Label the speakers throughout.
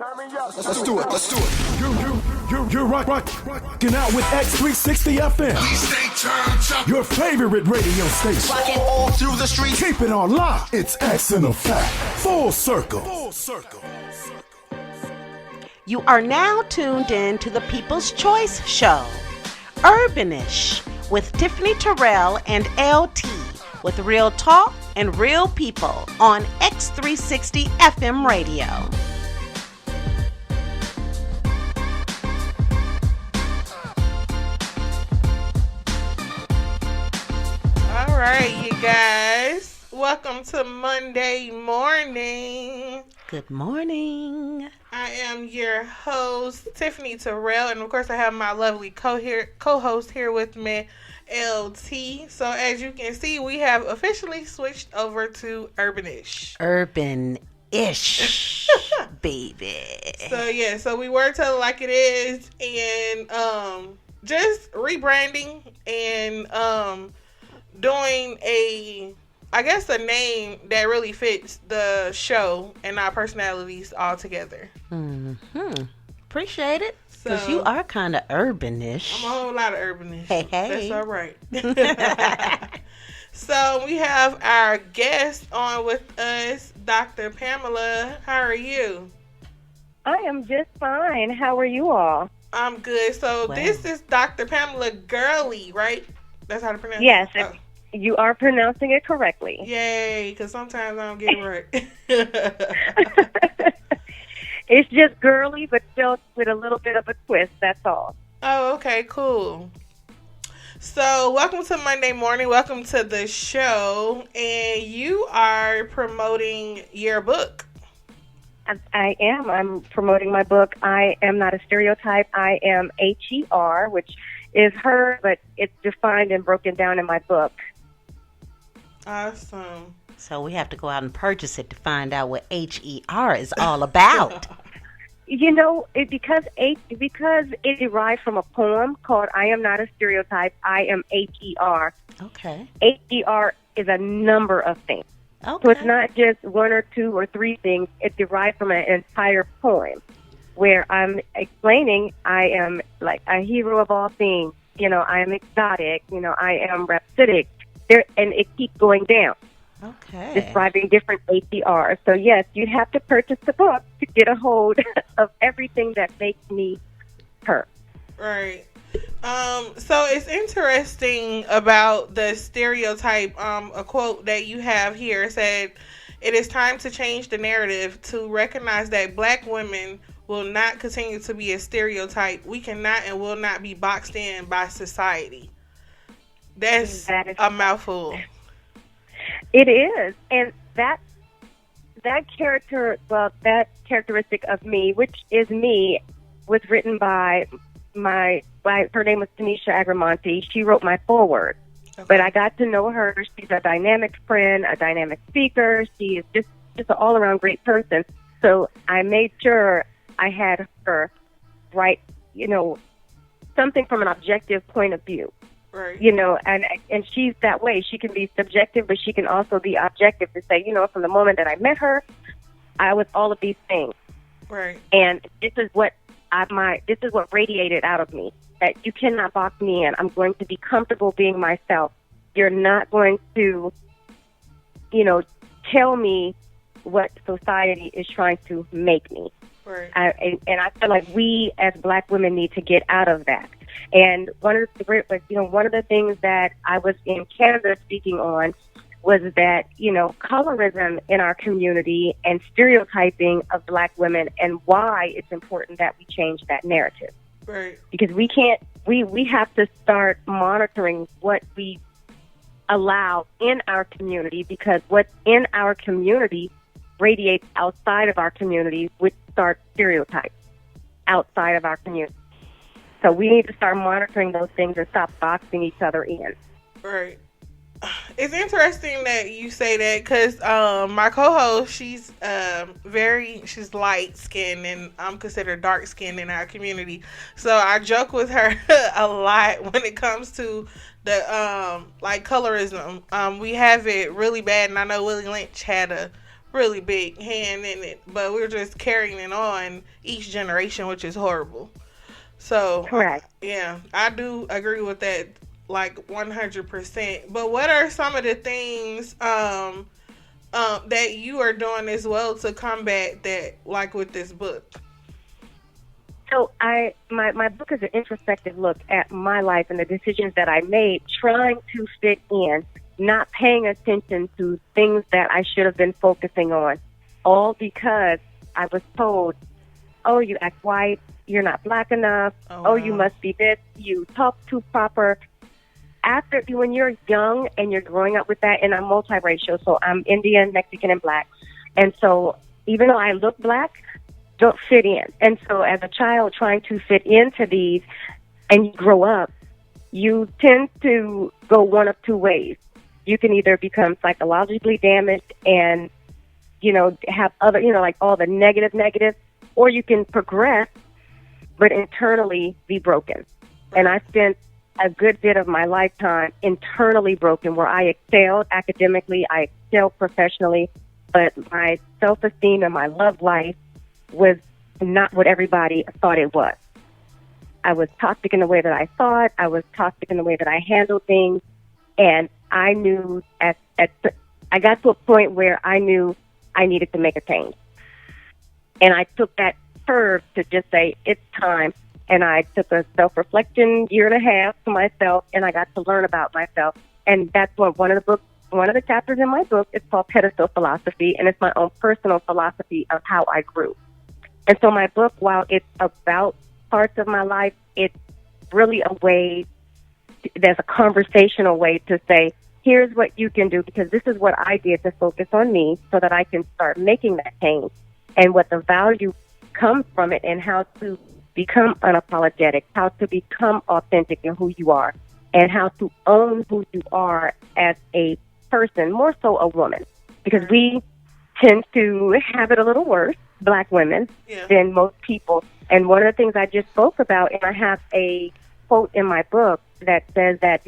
Speaker 1: Let's do it. Let's do it. You're rocking out with X360 FM.
Speaker 2: We stay turned up.
Speaker 1: Your favorite radio station.
Speaker 2: Rocking all through the streets.
Speaker 1: Keep it on lock. It's X in effect. Full circle.
Speaker 3: You are now tuned in to the People's Choice Show, UrbanIsh, with Tiffany Terrell and LT, with real talk and real people on X360 FM radio.
Speaker 4: All right, you guys. Welcome to Monday morning.
Speaker 3: Good morning.
Speaker 4: I am your host, Tiffany Terrell, and of course I have my lovely co-host here with me, LT. So as you can see, we have officially switched over to UrbanIsh.
Speaker 3: UrbanIsh, baby.
Speaker 4: So we word tell it like it is, and just rebranding and doing a name that really fits the show and our personalities all together.
Speaker 3: Appreciate it. Because
Speaker 4: So-
Speaker 3: you are kind of urbanish.
Speaker 4: I'm a whole lot of urbanish.
Speaker 3: Hey.
Speaker 4: That's all right. So we have our guest on with us, Dr. Pamela. How are you?
Speaker 5: I am just fine. How are you all?
Speaker 4: I'm good. So
Speaker 3: Wow.
Speaker 4: This is Dr. Pamela Gurley, right? That's how to pronounce
Speaker 5: Yes,
Speaker 4: it?
Speaker 5: you are pronouncing it correctly.
Speaker 4: Yay, because sometimes I don't get it right.
Speaker 5: It's just girly, but still with a little bit of a twist, that's all.
Speaker 4: Oh, okay, cool. So, welcome to Monday morning. Welcome to the show. And you are promoting your book.
Speaker 5: I am. I'm promoting my book, I Am Not a Stereotype. I am HER, which is her, but it's defined and broken down in my book.
Speaker 4: Awesome.
Speaker 3: So we have to go out and purchase it to find out what HER is all about.
Speaker 5: You know, because it derived from a poem called I Am Not a Stereotype, I Am HER.
Speaker 3: Okay.
Speaker 5: HER is a number of things.
Speaker 3: Okay.
Speaker 5: So it's not just one or two or three things. It derived from an entire poem where I'm explaining I am like a hero of all things. You know, I am exotic. You know, I am rhapsodic. And it keeps going down,
Speaker 3: Okay.
Speaker 5: describing different HERs. So, yes, you'd have to purchase the book to get a hold of everything that makes me her.
Speaker 4: Right. So it's interesting about the stereotype. A quote that you have here said, "It is time to change the narrative to recognize that Black women will not continue to be a stereotype. We cannot and will not be boxed in by society." That is a mouthful.
Speaker 5: It is, and that characteristic of me, which is me, was written by her name was Tanisha Agramonte. She wrote my foreword, but I got to know her. She's a dynamic friend, a dynamic speaker. She is just an all around great person. So I made sure I had her write, something from an objective point of view.
Speaker 4: Right.
Speaker 5: And she's that way. She can be subjective, but she can also be objective to say, from the moment that I met her, I was all of these things.
Speaker 4: Right.
Speaker 5: And this is what radiated out of me. That you cannot box me in. I'm going to be comfortable being myself. You're not going to, tell me what society is trying to make me.
Speaker 4: Right.
Speaker 5: And I feel like we as Black women need to get out of that. And one of the things that I was in Canada speaking on was that, colorism in our community and stereotyping of Black women and why it's important that we change that narrative.
Speaker 4: Right.
Speaker 5: Because we have to start monitoring what we allow in our community, because what's in our community radiates outside of our community, which starts stereotypes outside of our community. So we need to start monitoring those things and stop boxing each other in.
Speaker 4: Right. It's interesting that you say that because my co-host, she's light skinned and I'm considered dark skinned in our community. So I joke with her a lot when it comes to the colorism. We have it really bad, and I know Willie Lynch had a really big hand in it, but we're just carrying it on each generation, which is horrible. So,
Speaker 5: Correct.
Speaker 4: yeah, I do agree with that, like 100%. But what are some of the things that you are doing as well to combat that, like with this book?
Speaker 5: So my book is an introspective look at my life and the decisions that I made, trying to fit in, not paying attention to things that I should have been focusing on, all because I was told, oh, you act white, you're not black enough,
Speaker 4: wow.
Speaker 5: You must be this, you talk too proper. When you're young and you're growing up with that, and I'm multiracial, so I'm Indian, Mexican, and black, and so even though I look black, don't fit in. And so as a child trying to fit into these, and you grow up, you tend to go one of two ways. You can either become psychologically damaged and, have other, like all the negative, or you can progress, but internally be broken. And I spent a good bit of my lifetime internally broken, where I excelled academically, I excelled professionally, but my self-esteem and my love life was not what everybody thought it was. I was toxic in the way that I thought. I was toxic in the way that I handled things. And I knew I got to a point where I knew I needed to make a change. And I took that curve to just say, it's time. And I took a self-reflection year and a half to myself, and I got to learn about myself. And that's what one of the chapters in my book is called Pedestal Philosophy, and it's my own personal philosophy of how I grew. And so my book, while it's about parts of my life, it's really a way, there's a conversational way to say, here's what you can do, because this is what I did to focus on me so that I can start making that change, and what the value comes from it, and how to become unapologetic, how to become authentic in who you are, and how to own who you are as a person, more so a woman, because we tend to have it a little worse, black women, than most people. And one of the things I just spoke about, and I have a quote in my book that says that,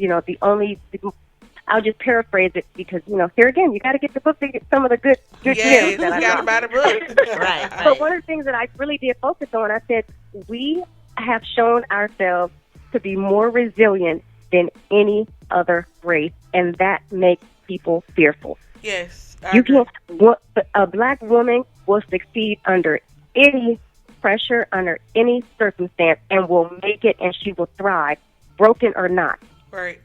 Speaker 5: I'll just paraphrase it because, here again, you got to get the book to get some of the good news that I
Speaker 4: got to buy the book.
Speaker 3: Right.
Speaker 5: But one of the things that I really did focus on, I said, we have shown ourselves to be more resilient than any other race, and that makes people fearful.
Speaker 4: Yes.
Speaker 5: A black woman will succeed under any pressure, under any circumstance, and will make it, and she will thrive, broken or not.
Speaker 4: Right.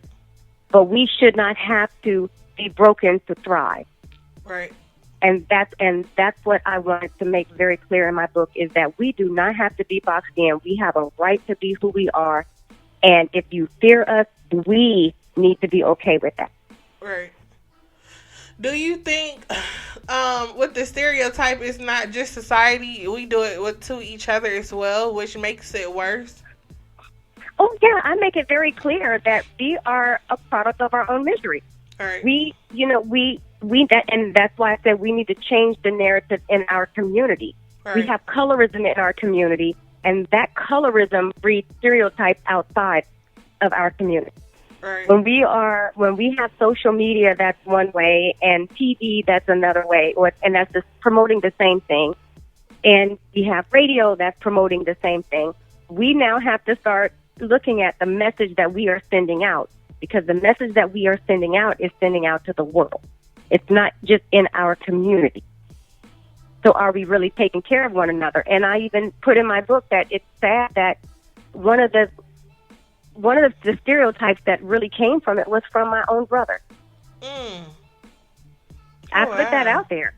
Speaker 5: But we should not have to be broken to thrive.
Speaker 4: Right.
Speaker 5: And that's what I wanted to make very clear in my book, is that we do not have to be boxed in. We have a right to be who we are. And if you fear us, we need to be okay with that.
Speaker 4: Right. Do you think with the stereotype, it's not just society, we do it to each other as well, which makes it worse?
Speaker 5: Oh, yeah, I make it very clear that we are a product of our own misery.
Speaker 4: All right.
Speaker 5: And that's why I said we need to change the narrative in our community.
Speaker 4: Right.
Speaker 5: We have colorism in our community, and that colorism breeds stereotypes outside of our community.
Speaker 4: Right.
Speaker 5: When we have social media, that's one way, and TV, that's another way, and that's just promoting the same thing. And we have radio that's promoting the same thing. We now have to start looking at the message that we are sending out, because the message that we are sending out is sending out to the world. It's not just in our community. So are we really taking care of one another? And I even put in my book that it's sad that one of the stereotypes that really came from it was from my own brother. I put that out there.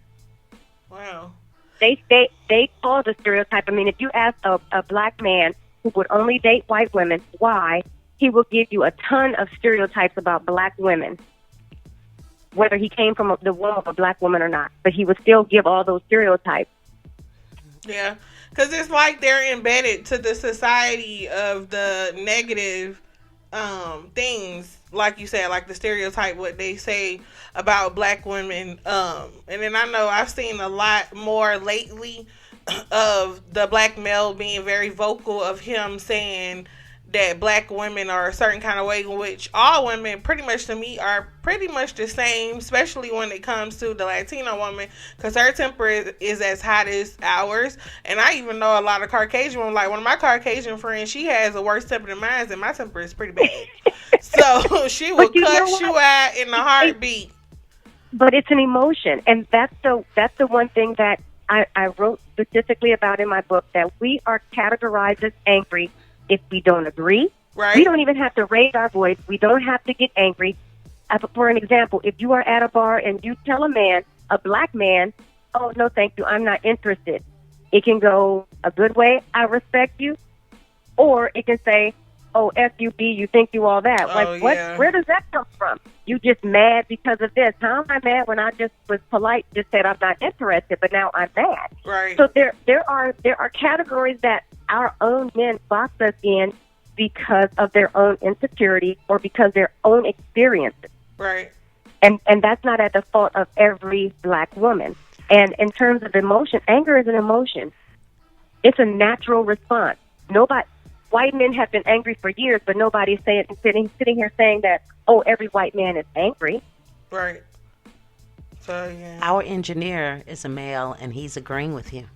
Speaker 4: Wow.
Speaker 5: They call the stereotype. I mean, if you ask a black man who would only date white women why, he will give you a ton of stereotypes about black women, whether he came from the womb of a black woman or not. But he would still give all those stereotypes.
Speaker 4: Yeah, because it's like they're embedded to the society of the negative things, like you said, like the stereotype, what they say about black women. And then I know I've seen a lot more lately of the black male being very vocal of him saying that black women are a certain kind of way, in which all women pretty much to me are pretty much the same, especially when it comes to the Latino woman, because her temper is as hot as ours. And I even know a lot of Caucasian women, like one of my Caucasian friends, she has a worse temper than mine, and my temper is pretty bad. So she will cuss you out in a heartbeat.
Speaker 5: But it's an emotion, and that's the one thing that I wrote specifically about in my book, that we are categorized as angry if we don't agree.
Speaker 4: Right.
Speaker 5: We don't even have to raise our voice. We don't have to get angry. For an example, if you are at a bar and you tell a black man, oh, no, thank you, I'm not interested. It can go a good way, I respect you, or it can say, oh, F-U-B, you think you all that.
Speaker 4: Oh, yeah.
Speaker 5: Where does that come from? You just mad because of this. How am I mad when I just was polite, just said I'm not interested, but now I'm mad?
Speaker 4: Right.
Speaker 5: So there are categories that our own men box us in because of their own insecurity or because their own experiences.
Speaker 4: Right.
Speaker 5: And that's not at the fault of every black woman. And in terms of emotion, anger is an emotion. It's a natural response. White men have been angry for years, but nobody's sitting here saying that, oh, every white man is angry.
Speaker 4: Right. So, yeah.
Speaker 3: Our engineer is a male, and he's agreeing with you.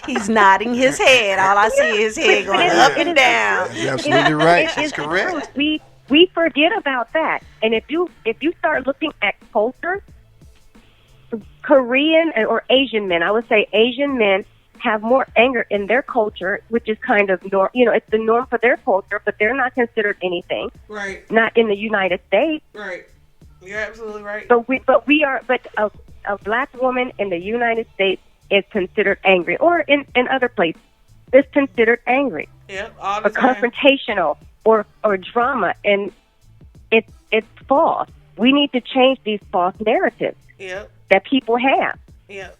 Speaker 3: He's nodding his head. All I see is his head going up and down.
Speaker 2: You're absolutely right. She's correct.
Speaker 5: We forget about that. And if you start looking at culture, Korean or Asian men, I would say Asian men have more anger in their culture, which is kind of it's the norm for their culture, but they're not considered anything.
Speaker 4: Right.
Speaker 5: Not in the United States.
Speaker 4: Right. You're absolutely right.
Speaker 5: But a black woman in the United States is considered angry, or in other places is considered angry.
Speaker 4: Yeah, all the
Speaker 5: or
Speaker 4: time.
Speaker 5: Confrontational or drama, and it's false. We need to change these false narratives that people have.
Speaker 4: Yeah.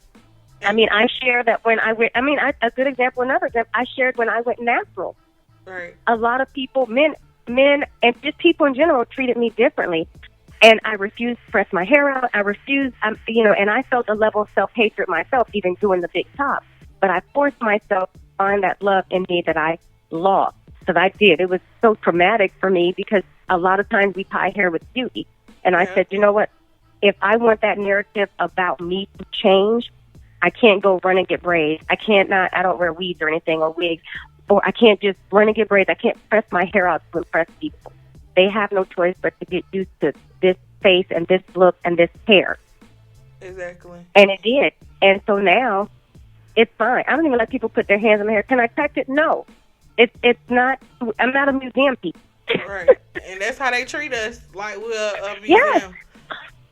Speaker 5: I mean, I share that when I went. A good example, another example. I shared when I went natural.
Speaker 4: Right.
Speaker 5: A lot of people, men, and just people in general, treated me differently, and I refused to press my hair out. I refused, and I felt a level of self-hatred myself, even doing the big top. But I forced myself to find that love in me that I lost, because I did. It was so traumatic for me because a lot of times we tie hair with beauty, and I said, you know what? If I want that narrative about me to change, I can't go run and get braids. I don't wear weaves or anything or wigs. Or I can't just run and get braids. I can't press my hair out to impress people. They have no choice but to get used to this face and this look and this hair.
Speaker 4: Exactly.
Speaker 5: And it did. And so now it's fine. I don't even let people put their hands on my hair. Can I touch it? No. It's not. I'm not a museum piece.
Speaker 4: Right. And that's how they treat us, like we're a museum.
Speaker 5: Yes.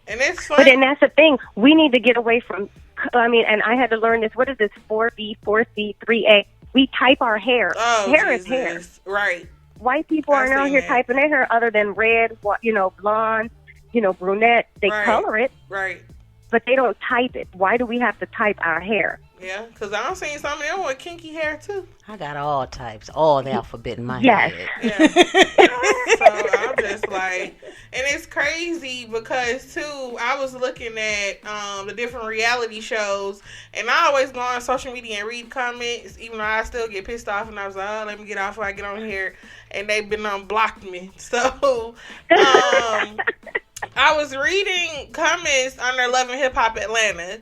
Speaker 4: And it's funny.
Speaker 5: But then that's the thing. We need to get away from, and I had to learn this. What is this? 4B, 4C, 3A. We type our hair.
Speaker 4: Oh,
Speaker 5: hair
Speaker 4: Jesus.
Speaker 5: is hair.
Speaker 4: Right.
Speaker 5: White people aren't out here typing their hair other than red, blonde, brunette. They color it.
Speaker 4: Right.
Speaker 5: But they don't type it. Why do we have to type our hair?
Speaker 4: Yeah, because I'm seeing some of them with kinky hair, too.
Speaker 3: I got all types, all the alphabet in my
Speaker 5: Yes.
Speaker 3: head.
Speaker 4: Yeah. So I'm just like, and it's crazy because, too, I was looking at the different reality shows, and I always go on social media and read comments, even though I still get pissed off, and I was like, oh, let me get off before I get on here, and they've been blocked me. So, I was reading comments under Love and Hip Hop Atlanta,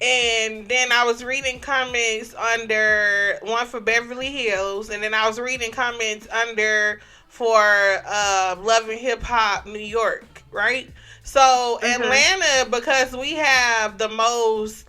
Speaker 4: and then I was reading comments under one for Beverly Hills, and then I was reading comments under for Love and Hip Hop New York, right? So Atlanta, because we have the most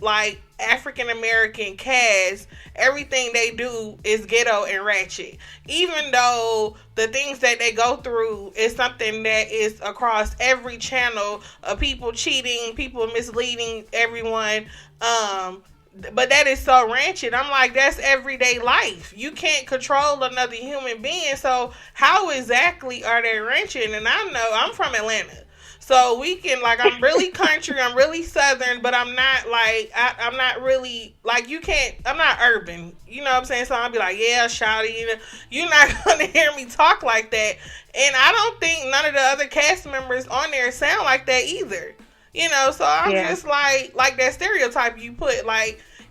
Speaker 4: African American cast, everything they do is ghetto and ratchet. Even though the things that they go through is something that is across every channel of people cheating, people misleading everyone. But that is so rancid. I'm like, that's everyday life. You can't control another human being. So how exactly are they rancid? And I know I'm from Atlanta. So we can, I'm really country, I'm really southern, but I'm not, I'm not really, you can't, I'm not urban. You know what I'm saying? So I'll be like, yeah, shawty, you're not going to hear me talk like that. And I don't think none of the other cast members on there sound like that either. So I'm just like that stereotype you put,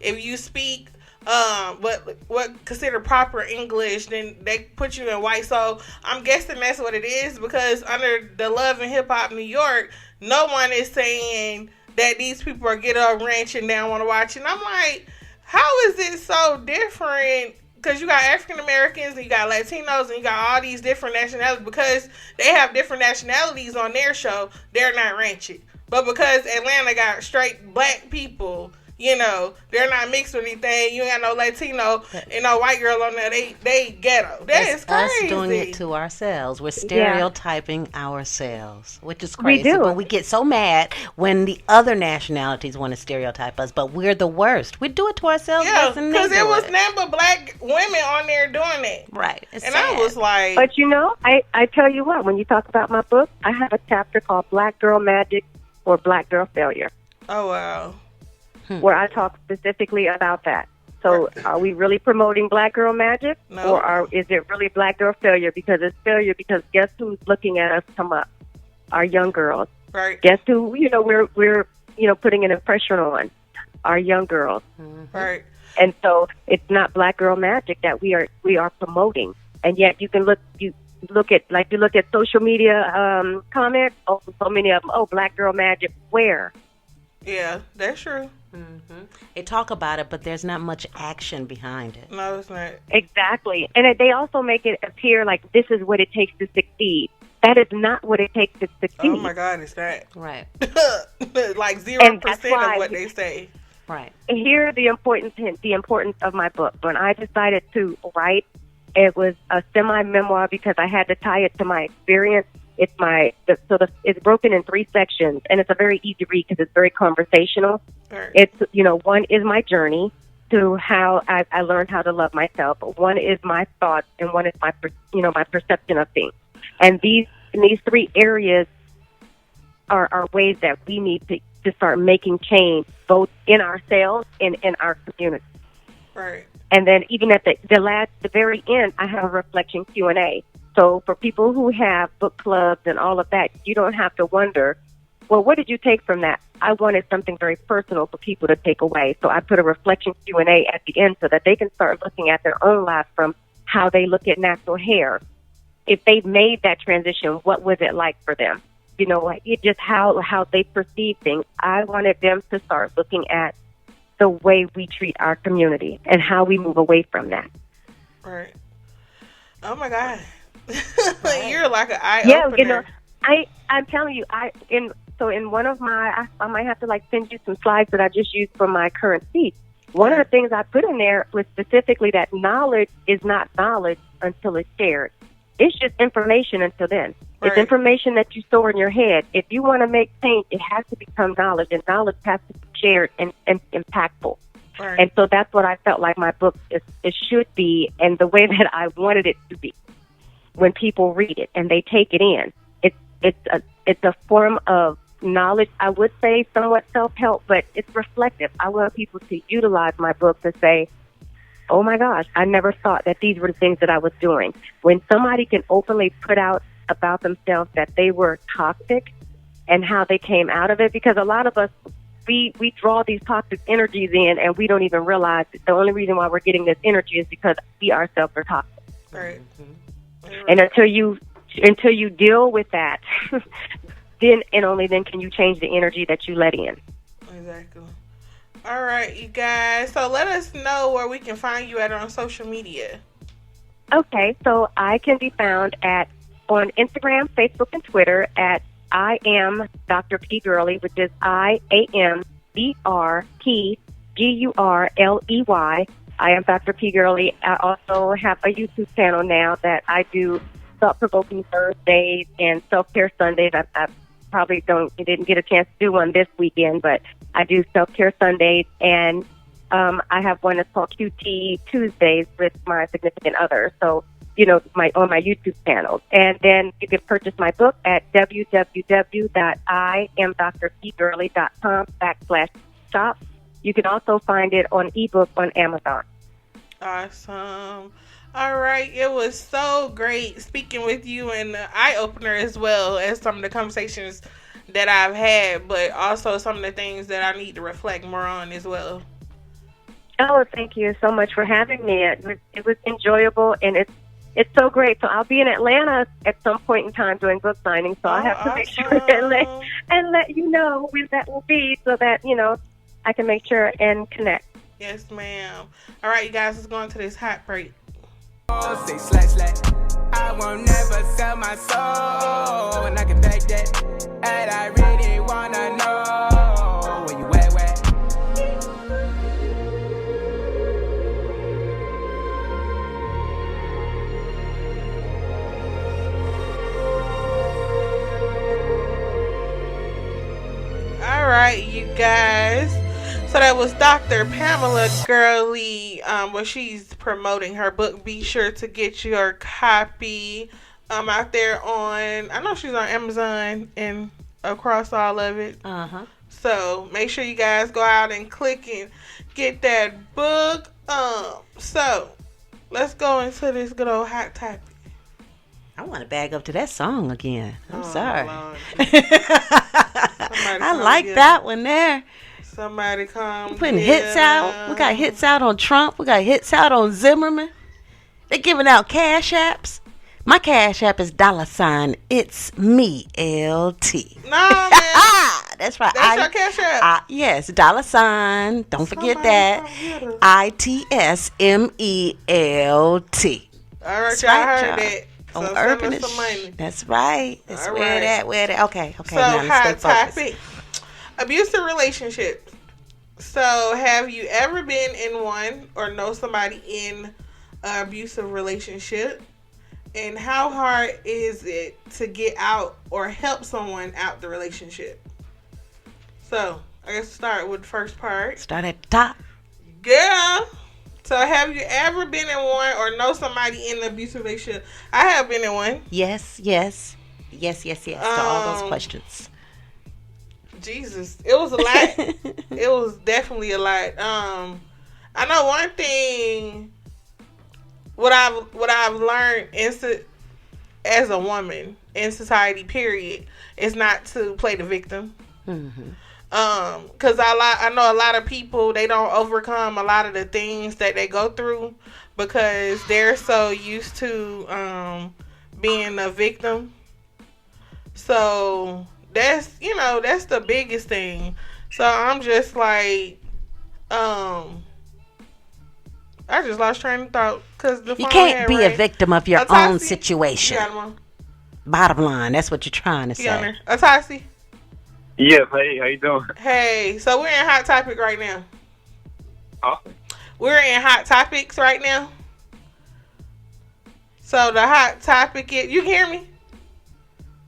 Speaker 4: if you speak what considered proper English, then they put you in white. So I'm guessing that's what it is, because under the Love and Hip Hop New York, no one is saying that these people are get up ranch and they don't want to watch it. And I'm like, how is it so different? Because you got African Americans and you got Latinos and you got all these different nationalities. Because they have different nationalities on their show, they're not rancid. But because Atlanta got straight black people, you know, they're not mixed with anything. You ain't got no Latino and no white girl on there. They ghetto. That's crazy.
Speaker 3: Us doing it to ourselves. We're stereotyping ourselves, which is crazy.
Speaker 5: We do.
Speaker 3: But we get so mad when the other nationalities want to stereotype us. But we're the worst. We do it to ourselves.
Speaker 4: Yeah,
Speaker 3: because
Speaker 4: it was nothing but black women on there doing it.
Speaker 3: Right. It's
Speaker 4: and
Speaker 3: sad.
Speaker 4: I was like...
Speaker 5: But you know, I tell you what, when you talk about my book, I have a chapter called Black Girl Magic or Black Girl Failure.
Speaker 4: Oh, wow.
Speaker 5: Where I talk specifically about that. So are we really promoting black girl magic?
Speaker 4: No.
Speaker 5: Or is it really black girl failure? Because it's failure because guess who's looking at us come up? Our young girls.
Speaker 4: Right.
Speaker 5: Guess who, you know, we're putting an impression on? Our young girls.
Speaker 4: Mm-hmm. Right.
Speaker 5: And so it's not black girl magic that we are promoting. And yet you look at social media comments, oh, so many of them, oh, black girl magic, where?
Speaker 4: Yeah, that's true.
Speaker 3: Mm-hmm. They talk about it, but there's not much action behind it.
Speaker 4: No, it's not.
Speaker 5: Exactly. And they also make it appear like this is what it takes to succeed. That is not what it takes to succeed.
Speaker 4: Oh, my God, it's that.
Speaker 3: Right.
Speaker 4: Like 0%
Speaker 5: why
Speaker 4: of what they say.
Speaker 3: Right.
Speaker 5: Here, the importance of my book. When I decided to write, it was a semi-memoir because I had to tie it to my experience. It's broken in 3 sections, and it's a very easy read because it's very conversational.
Speaker 4: Right.
Speaker 5: It's, one is my journey to how I learned how to love myself. One is my thoughts, and one is my perception of things. And these 3 areas are ways that we need to start making change, both in ourselves and in our community.
Speaker 4: Right.
Speaker 5: And then even at the very end, I have a reflection Q&A. So for people who have book clubs and all of that, you don't have to wonder, well, what did you take from that? I wanted something very personal for people to take away. So I put a reflection Q&A at the end so that they can start looking at their own lives from how they look at natural hair. If they've made that transition, what was it like for them? Just how they perceive things. I wanted them to start looking at the way we treat our community and how we move away from that.
Speaker 4: Right. Oh, my God. You're like an eye-opener.
Speaker 5: I'm telling you, in one of my, I might have to send you some slides that I just used from my current speech. One of the things I put in there was specifically that knowledge is not knowledge until it's shared. It's just information until then.
Speaker 4: Right.
Speaker 5: It's information that you store in your head. If you want to make change, it has to become knowledge, and knowledge has to be shared and impactful.
Speaker 4: Right.
Speaker 5: And so that's what I felt like my book it should be, and the way that I wanted it to be. When people read it and they take it in, it's a form of knowledge. I would say somewhat self-help, but it's reflective. I want people to utilize my book to say, oh my gosh, I never thought that these were the things that I was doing. When somebody can openly put out about themselves that they were toxic and how they came out of it, because a lot of us, we draw these toxic energies in and we don't even realize that the only reason why we're getting this energy is because we ourselves are toxic.
Speaker 4: Right.
Speaker 5: And until you deal with that, then and only then can you change the energy that you let in.
Speaker 4: Exactly. All right, you guys. So let us know where we can find you at on social media.
Speaker 5: Okay, so I can be found on Instagram, Facebook, and Twitter at I am Dr. P. Gurley, which is IAMDRPGURLEY. I am Dr. P. Gurley. I also have a YouTube channel now that I do thought-provoking Thursdays and self-care Sundays. I probably didn't get a chance to do one this weekend, but I do self-care Sundays, and I have one that's called QT Tuesdays with my significant other. So, on my YouTube channel. And then you can purchase my book at www.iamdrpgurley.com/shop. You can also find it on ebook on Amazon.
Speaker 4: Awesome. All right. It was so great speaking with you, and eye-opener as well as some of the conversations that I've had, but also some of the things that I need to reflect more on as well.
Speaker 5: Oh, thank you so much for having me. It was enjoyable, and it's so great. So I'll be in Atlanta at some point in time doing book signing. So I'll have to make sure and let you know when that will be, so that I can make sure and connect.
Speaker 4: Yes, ma'am. All right, you guys, let's go on to this hot break.
Speaker 6: Say slash. I won't never sell my soul, and I can beg that. And I really wanna know where you at.
Speaker 4: All right, you guys. So that was Dr. Pamela Gurley, where she's promoting her book. Be sure to get your copy out there on, I know she's on Amazon and across all of it.
Speaker 3: Uh-huh.
Speaker 4: So make sure you guys go out and click and get that book. So let's go into this good old hot topic.
Speaker 3: I want to bag up to that song again. I'm sorry. I like that one there.
Speaker 4: Somebody come.
Speaker 3: We're putting hits out. We got hits out on Trump. We got hits out on Zimmerman. They're giving out cash apps. My cash app is $ It's me, LT.
Speaker 4: No, man.
Speaker 3: That's right.
Speaker 4: That's your cash app.
Speaker 3: Yes, $. Don't forget that. ITSMELT.
Speaker 4: All right,
Speaker 3: That's
Speaker 4: y'all
Speaker 3: right,
Speaker 4: heard
Speaker 3: y'all.
Speaker 4: that. So
Speaker 3: On
Speaker 4: send us some money.
Speaker 3: UrbanIsh. That's right. That's
Speaker 4: All
Speaker 3: where
Speaker 4: right.
Speaker 3: that. Okay.
Speaker 4: So
Speaker 3: Now
Speaker 4: hot
Speaker 3: let's stay focused.
Speaker 4: topic. Abusive relationships. So have you ever been in one or know somebody in an abusive relationship? And how hard is it to get out or help someone out the relationship? So I guess start with the first part.
Speaker 3: Start at the top.
Speaker 4: Girl. So have you ever been in one or know somebody in an abusive relationship? I have been in one.
Speaker 3: Yes. To all those questions.
Speaker 4: Jesus, it was a lot. It was definitely a lot. I know one thing. What I've learned as a woman in society, period, is not to play the victim.
Speaker 3: Mm-hmm.
Speaker 4: Because I know a lot of people, they don't overcome a lot of the things that they go through because they're so used to being a victim. So that's the biggest thing. So I'm just like, I just lost train of thought because
Speaker 3: You can't be a victim of your own situation.
Speaker 4: You got him on.
Speaker 3: Bottom line, that's what you're trying to
Speaker 4: He on
Speaker 3: say.
Speaker 4: there. Atasi.
Speaker 7: Yes, hey, how you doing?
Speaker 4: Hey, so we're in Hot Topic right now.
Speaker 7: Awesome.
Speaker 4: We're in Hot Topics right now. So the Hot Topic is, you can hear me?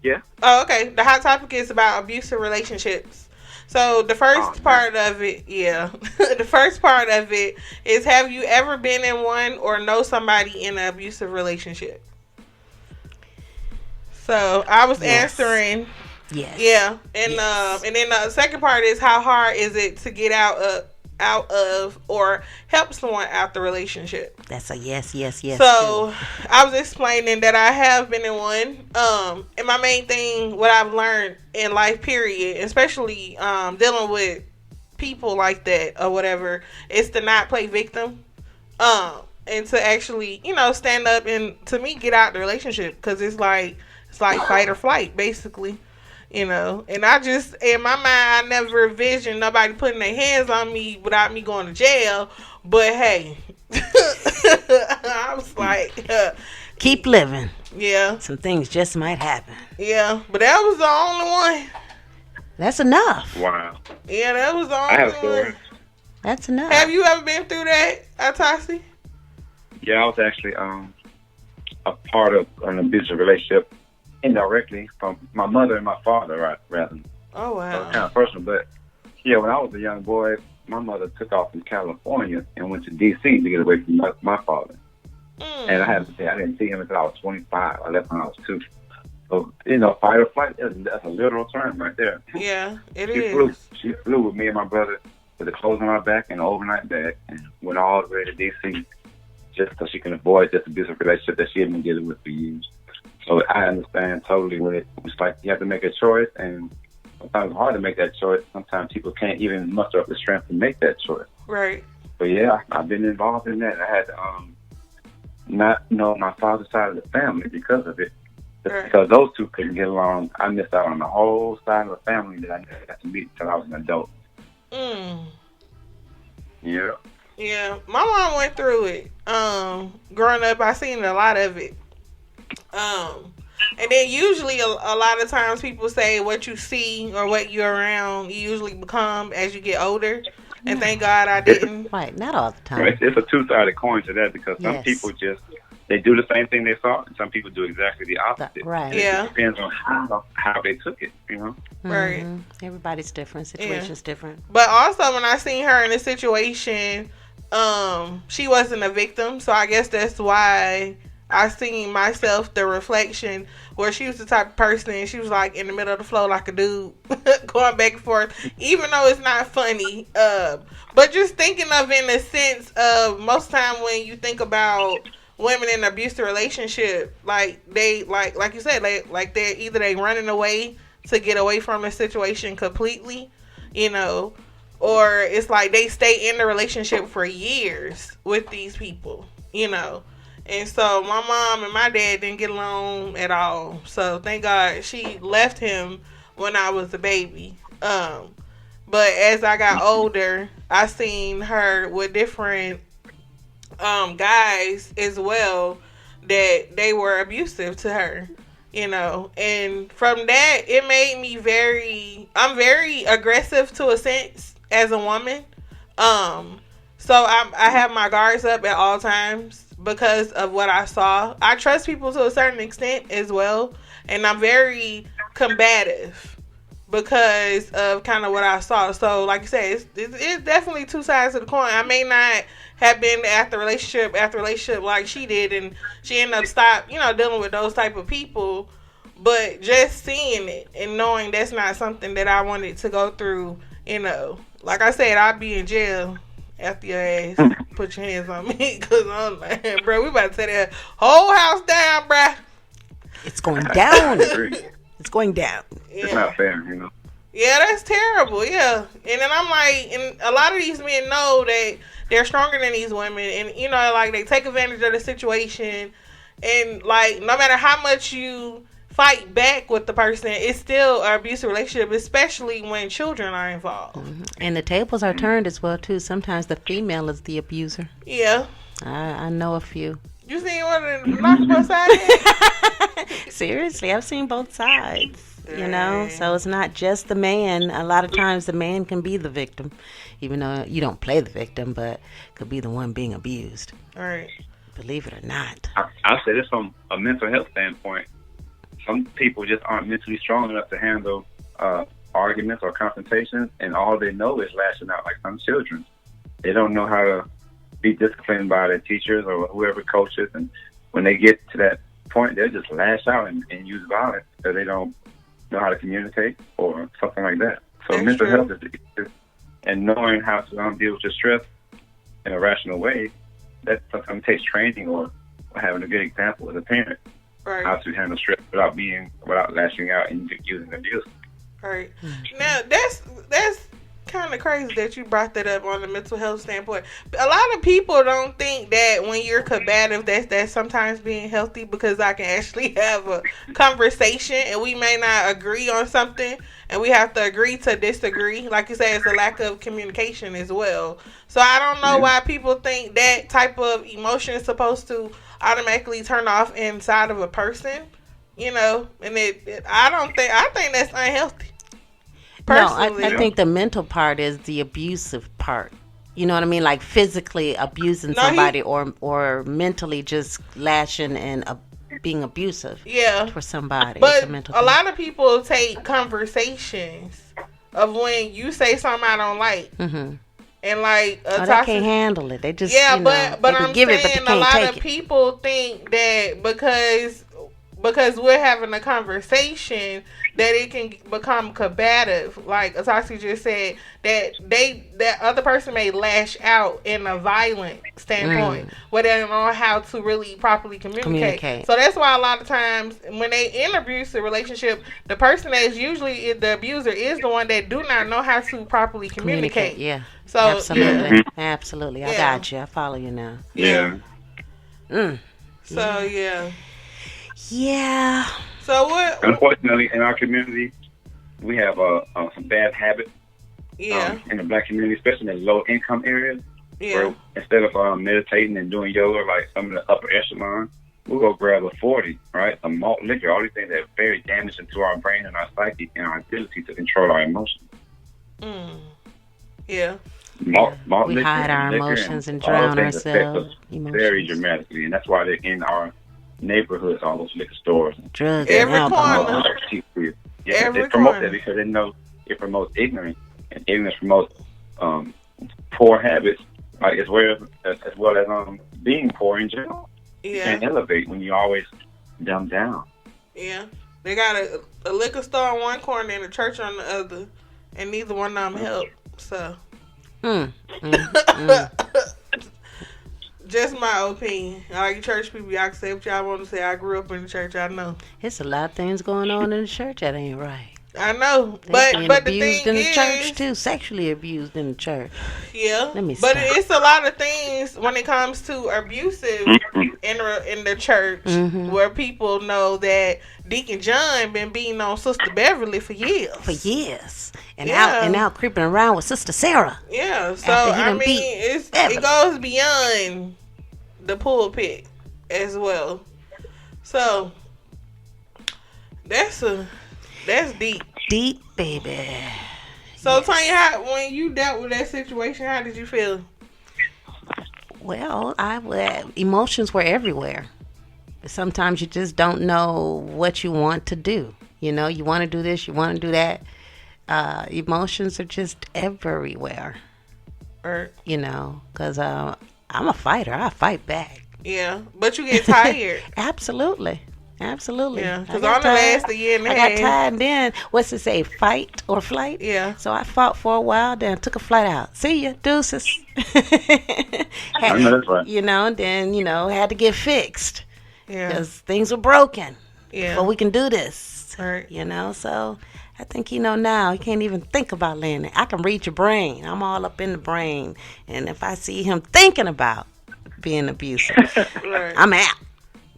Speaker 7: Yeah.
Speaker 4: Oh, okay. The Hot Topic is about abusive relationships. So the first part of it, the first part of it is, have you ever been in one or know somebody in an abusive relationship? So I was answering.
Speaker 3: Yes.
Speaker 4: Yeah, and and then the second part is, how hard is it to get out of or help someone out the relationship?
Speaker 3: That's a yes.
Speaker 4: So I was explaining that I have been in one. And my main thing, what I've learned in life, period, especially dealing with people like that or whatever, is to not play victim. And to actually, stand up and, to me, get out the relationship, because it's like fight or flight, basically. And I just, in my mind, I never envisioned nobody putting their hands on me without me going to jail. But hey, I was like,
Speaker 3: keep living.
Speaker 4: Yeah.
Speaker 3: Some things just might happen.
Speaker 4: Yeah, but that was the only one.
Speaker 3: That's enough.
Speaker 7: Wow.
Speaker 4: Yeah, that was the only
Speaker 7: I have
Speaker 4: one.
Speaker 7: stories.
Speaker 3: That's enough.
Speaker 4: Have you ever been through that, Atasi?
Speaker 7: Yeah, I was actually a part of an abusive relationship indirectly from my mother and my father, rather.
Speaker 4: Oh, wow.
Speaker 7: So it's kind of personal, but yeah, when I was a young boy, my mother took off from California and went to D.C. to get away from my father. And I have to say, I didn't see him until I was 25. I left when I was 2. So, fight or flight, that's a literal term right there.
Speaker 4: Yeah, it is.
Speaker 7: She flew with me and my brother with the clothes on our back and an overnight bag and went all the way to D.C. just so she can avoid this abusive relationship that she had been dealing with for years. So I understand totally what it's like. You have to make a choice, and sometimes it's hard to make that choice. Sometimes people can't even muster up the strength to make that choice.
Speaker 4: Right.
Speaker 7: But yeah, I've been involved in that. I had to not know my father's side of the family because of it. Just because those two couldn't get along, I missed out on the whole side of the family that I never got to meet until I was an adult. Yeah.
Speaker 4: Yeah, my mom went through it. Growing up, I seen a lot of it. And then usually a lot of times people say what you see or what you're around, you usually become as you get older. And thank God I didn't.
Speaker 3: Right, not all the time.
Speaker 7: Right. It's a two-sided coin to that because some people they do the same thing they saw, and some people do exactly the opposite.
Speaker 3: Right.
Speaker 4: Yeah.
Speaker 7: It depends on how they took it, you know?
Speaker 4: Right.
Speaker 3: Everybody's different. Situation's different.
Speaker 4: But also when I seen her in a situation, she wasn't a victim, so I guess that's why I seen myself, the reflection, where she was the type of person, and she was like in the middle of the flow like a dude, going back and forth, even though it's not funny. But just thinking of in the sense of most time when you think about women in an abusive relationship, like they like you said, like they're either they running away to get away from the situation completely, you know, or it's like they stay in the relationship for years with these people, you know. And so my mom and my dad didn't get along at all. So thank God she left him when I was a baby. But as I got older, I seen her with different guys as well that they were abusive to her, you know. And from that, it made me I'm very aggressive to a sense as a woman. So I have my guards up at all times because of what I saw. I trust people to a certain extent as well, and I'm very combative because of kind of what I saw. So like you said, it's definitely two sides of the coin. I may not have been after relationship like she did, and she ended up dealing with those type of people, but just seeing it and knowing that's not something that I wanted to go through, you know. Like I said, I'd be in jail after your ass put your hands on me, because I'm like, bro, we about to tear that whole house down, bro.
Speaker 3: It's going down. It's going down.
Speaker 4: Yeah.
Speaker 7: It's not fair, you know.
Speaker 4: Yeah, that's terrible. Yeah. And then I'm like, and a lot of these men know that they're stronger than these women, and you know, like they take advantage of the situation, and like no matter how much you fight back with the person, it's still an abusive relationship, especially when children are involved.
Speaker 3: And the tables are turned as well too. Sometimes the female is the abuser.
Speaker 4: Yeah.
Speaker 3: I know a few.
Speaker 4: You seen one of the knocked side?
Speaker 3: Seriously, I've seen both sides. You know, so it's not just the man. A lot of times the man can be the victim, even though you don't play the victim, but could be the one being abused.
Speaker 4: All right.
Speaker 3: Believe it or not.
Speaker 7: I say this from a mental health standpoint. Some people just aren't mentally strong enough to handle arguments or confrontations, and all they know is lashing out, like some children. They don't know how to be disciplined by their teachers or whoever coaches, and when they get to that point, they'll just lash out and use violence because they don't know how to communicate or something like that. So
Speaker 4: That's
Speaker 7: mental
Speaker 4: true.
Speaker 7: health is and knowing how to deal with your stress in a rational way, that sometimes takes training or having a good example as a parent.
Speaker 4: Right.
Speaker 7: How to handle stress without lashing out and using abuse.
Speaker 4: Right. Now that's kind of crazy that you brought that up on the mental health standpoint. A lot of people don't think that when you're combative, that's sometimes being healthy, because I can actually have a conversation and we may not agree on something, and we have to agree to disagree. Like you said, it's a lack of communication as well. So I don't know why people think that type of emotion is supposed to automatically turn off inside of a person, you know, and I think that's unhealthy. Personally.
Speaker 3: No, I think the mental part is the abusive part. You know what I mean? Like physically abusing somebody or mentally just lashing and being abusive for somebody.
Speaker 4: But
Speaker 3: it's
Speaker 4: a lot of people take conversations of when you say something I don't like. Mm-hmm. And like
Speaker 3: they can't handle it. They just
Speaker 4: but I'm
Speaker 3: give
Speaker 4: saying
Speaker 3: it, but they
Speaker 4: a
Speaker 3: can't
Speaker 4: lot
Speaker 3: take
Speaker 4: of
Speaker 3: it.
Speaker 4: people think that because because we're having a conversation that it can become combative. Like Atasi just said, that other person may lash out in a violent standpoint, where they don't know how to really properly communicate. So that's why a lot of times when they in an abusive relationship, the person that is usually the abuser is the one that do not know how to properly communicate.
Speaker 3: Yeah.
Speaker 4: So
Speaker 3: absolutely, absolutely. I got you. I follow you now.
Speaker 7: Yeah.
Speaker 4: So
Speaker 3: yeah.
Speaker 4: So what?
Speaker 7: Unfortunately, in our community, we have some bad habits.
Speaker 4: Yeah.
Speaker 7: In the black community, especially in the low income areas,
Speaker 4: Yeah.
Speaker 7: where instead of meditating and doing yoga like some of the upper echelon, we'll go grab a 40, right? A malt liquor, all these things that are very damaging to our brain and our psyche and our ability to control our emotions.
Speaker 4: Yeah.
Speaker 7: Malt
Speaker 3: We
Speaker 7: liquor
Speaker 3: hide our
Speaker 7: liquor
Speaker 3: emotions and
Speaker 7: all
Speaker 3: drown
Speaker 7: those things affect
Speaker 3: ourselves.
Speaker 7: us very dramatically, and that's why they're in our neighborhoods, all those liquor stores.
Speaker 3: Drugs
Speaker 4: Every
Speaker 3: and alcohol.
Speaker 4: corner.
Speaker 7: They promote that because they know it promotes ignorance, and ignorance promotes poor habits, right? As well as being poor in general. You
Speaker 4: Yeah.
Speaker 7: can't elevate when you always dumb down.
Speaker 4: Yeah. They got a liquor store on one corner and a church on the other, and neither one of them help. So. Just my opinion. All you church people, y'all can say what y'all want to say. I grew up in the church. I know.
Speaker 3: It's a lot of things going on in the church that ain't right.
Speaker 4: I know,
Speaker 3: They being
Speaker 4: but the
Speaker 3: abused
Speaker 4: thing
Speaker 3: in the
Speaker 4: is,
Speaker 3: church too, sexually abused in the church.
Speaker 4: yeah.
Speaker 3: Let me
Speaker 4: but
Speaker 3: stop.
Speaker 4: it's a lot of things when it comes to abusive in the church, where people know that Deacon John been beating on Sister Beverly for years. And out creeping around with Sister Sarah. Yeah. So
Speaker 3: After he
Speaker 4: I
Speaker 3: done
Speaker 4: mean,
Speaker 3: beat Beverly.
Speaker 4: it goes beyond the pulpit as well. So that's deep.
Speaker 3: Deep, baby.
Speaker 4: So Tanya, when you dealt with that situation, how did you feel?
Speaker 3: Well, emotions were everywhere. Sometimes you just don't know what you want to do. You know, you want to do this, you want to do that. Emotions are just everywhere. You know, because I'm a fighter. I fight back.
Speaker 4: Yeah, but you get tired.
Speaker 3: Absolutely.
Speaker 4: Yeah, because on the last year and a half.
Speaker 3: I got tired, and then, what's it say, fight or flight?
Speaker 4: Yeah.
Speaker 3: So I fought for a while, then took a flight out. See ya, deuces.
Speaker 7: I know that's right.
Speaker 3: You know, then, had to get fixed.
Speaker 4: Yeah.
Speaker 3: Because things were broken.
Speaker 4: Yeah.
Speaker 3: But we can do this.
Speaker 4: Right.
Speaker 3: So I think, now, you can't even think about laying there. I can read your brain. I'm all up in the brain. And if I see him thinking about being abusive,
Speaker 4: Right.
Speaker 3: I'm out.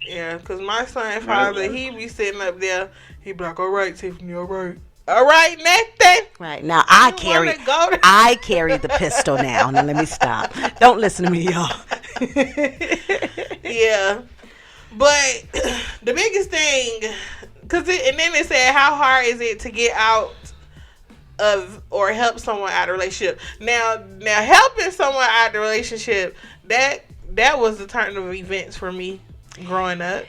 Speaker 4: Yeah, because my son father, he be sitting up there, he be like, all right, Tiffany, all right. All right, Nathan.
Speaker 3: Right. Now, I carry the pistol now. Now, let me stop. Don't listen to me, y'all.
Speaker 4: Yeah. But the biggest thing, and then it said, how hard is it to get out of or help someone out of a relationship? Now helping someone out of the relationship, that was the turn of events for me growing up.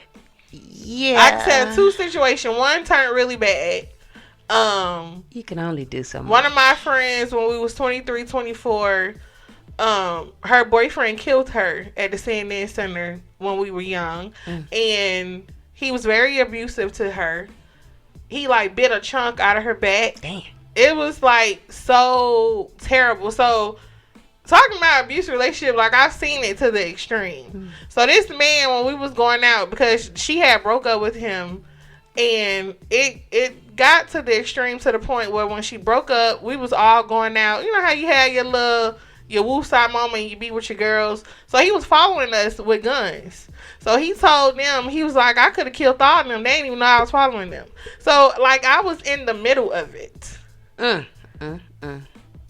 Speaker 3: Yeah.
Speaker 4: I can tell two situations. One turned really bad.
Speaker 3: You can only do so much.
Speaker 4: One of my friends, when we was 23, 24, her boyfriend killed her at the CNN Center when we were young. And he was very abusive to her. He bit a chunk out of her back.
Speaker 3: Damn.
Speaker 4: It was so terrible. So talking about abusive relationship, I've seen it to the extreme. So this man, when we was going out, because she had broke up with him, and it got to the extreme to the point where when she broke up, we was all going out. You know how you had your woosah moment, you be with your girls. So he was following us with guns. So he told them, he was like, I could have killed all of them. They didn't even know I was following them. So I was in the middle of it.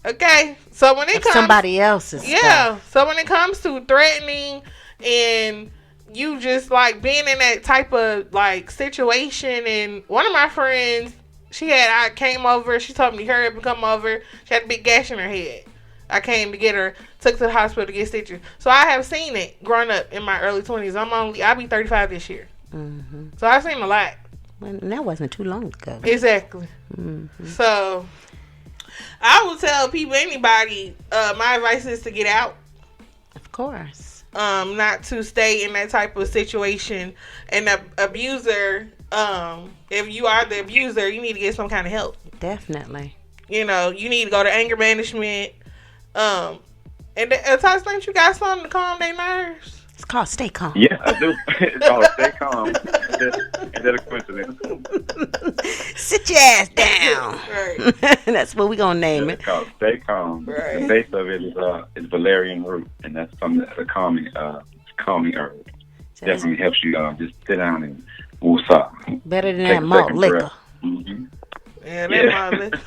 Speaker 4: Okay, so when it comes
Speaker 3: somebody else's stuff.
Speaker 4: So when it comes to threatening and you just being in that type of situation, and one of my friends, I came over, she told me to hurry up and come over. She had a big gash in her head. I came to get her, took to the hospital to get stitches. So I have seen it growing up in my early 20s. I'll be 35 this year. So I've seen a lot.
Speaker 3: Well, that wasn't too long ago.
Speaker 4: Exactly. So I will tell people, anybody, my advice is to get out.
Speaker 3: Of course.
Speaker 4: Not to stay in that type of situation. And the abuser if you are the abuser, you need to get some kind of help.
Speaker 3: Definitely.
Speaker 4: You know, you need to go to anger management. And Tosh, think you got something to calm their nerves?
Speaker 3: It's called Stay Calm.
Speaker 7: Yeah, I do. It's called Stay Calm. Is that a coincidence?
Speaker 3: Sit your ass down.
Speaker 4: Right.
Speaker 3: That's what we're going to name
Speaker 7: It's
Speaker 3: it.
Speaker 7: called Stay Calm.
Speaker 4: Right.
Speaker 7: The base of it is valerian root, and that's something that's a calming herb. Definitely helps you just sit down and woosah.
Speaker 3: Better than
Speaker 7: Take
Speaker 3: that
Speaker 7: a
Speaker 3: malt
Speaker 7: second
Speaker 3: liquor.
Speaker 7: breath. Mm-hmm.
Speaker 4: Yeah, that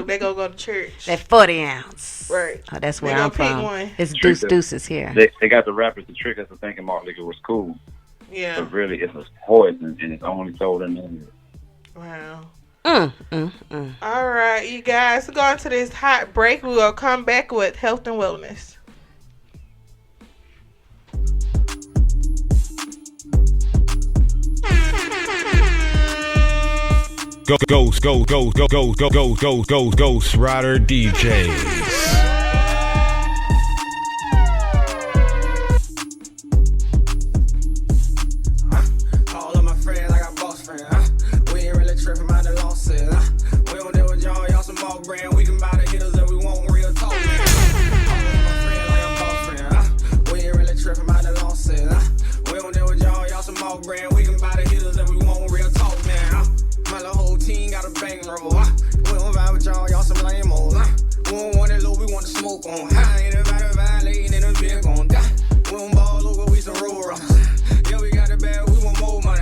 Speaker 4: they go to church.
Speaker 3: That 40 ounce.
Speaker 4: Right.
Speaker 3: Oh, that's
Speaker 4: They
Speaker 3: where
Speaker 4: gonna
Speaker 3: I'm
Speaker 4: pick
Speaker 3: from.
Speaker 4: one.
Speaker 3: It's
Speaker 7: Trick
Speaker 3: Deuces here.
Speaker 7: They got the rappers to trick us to thinking malt liquor was cool.
Speaker 4: Yeah.
Speaker 7: But really, it's a poison, and it's only sold in India.
Speaker 4: Wow.
Speaker 3: Mm.
Speaker 4: All right, you guys. Going to this hot break. We will come back with health and wellness.
Speaker 1: Ghost Rider DJs.
Speaker 6: All of my friends, I got boss friends. We ain't really tripping about the losses. We don't deal with y'all some more brand. We can buy the hitters that we want real talk, man. All of my friends, I got boss friends. We ain't really tripping about the losses. We don't deal with y'all some more brand. We can buy the hitters that we want real talk, man. My little whole team got a bankroll. We don't vibe with y'all some lame-os. We don't want it low, we want to smoke on. Ain't nobody violating and the big gon' die. We don't ball over, we some roll runners. Yeah, we got the bag, we want more money.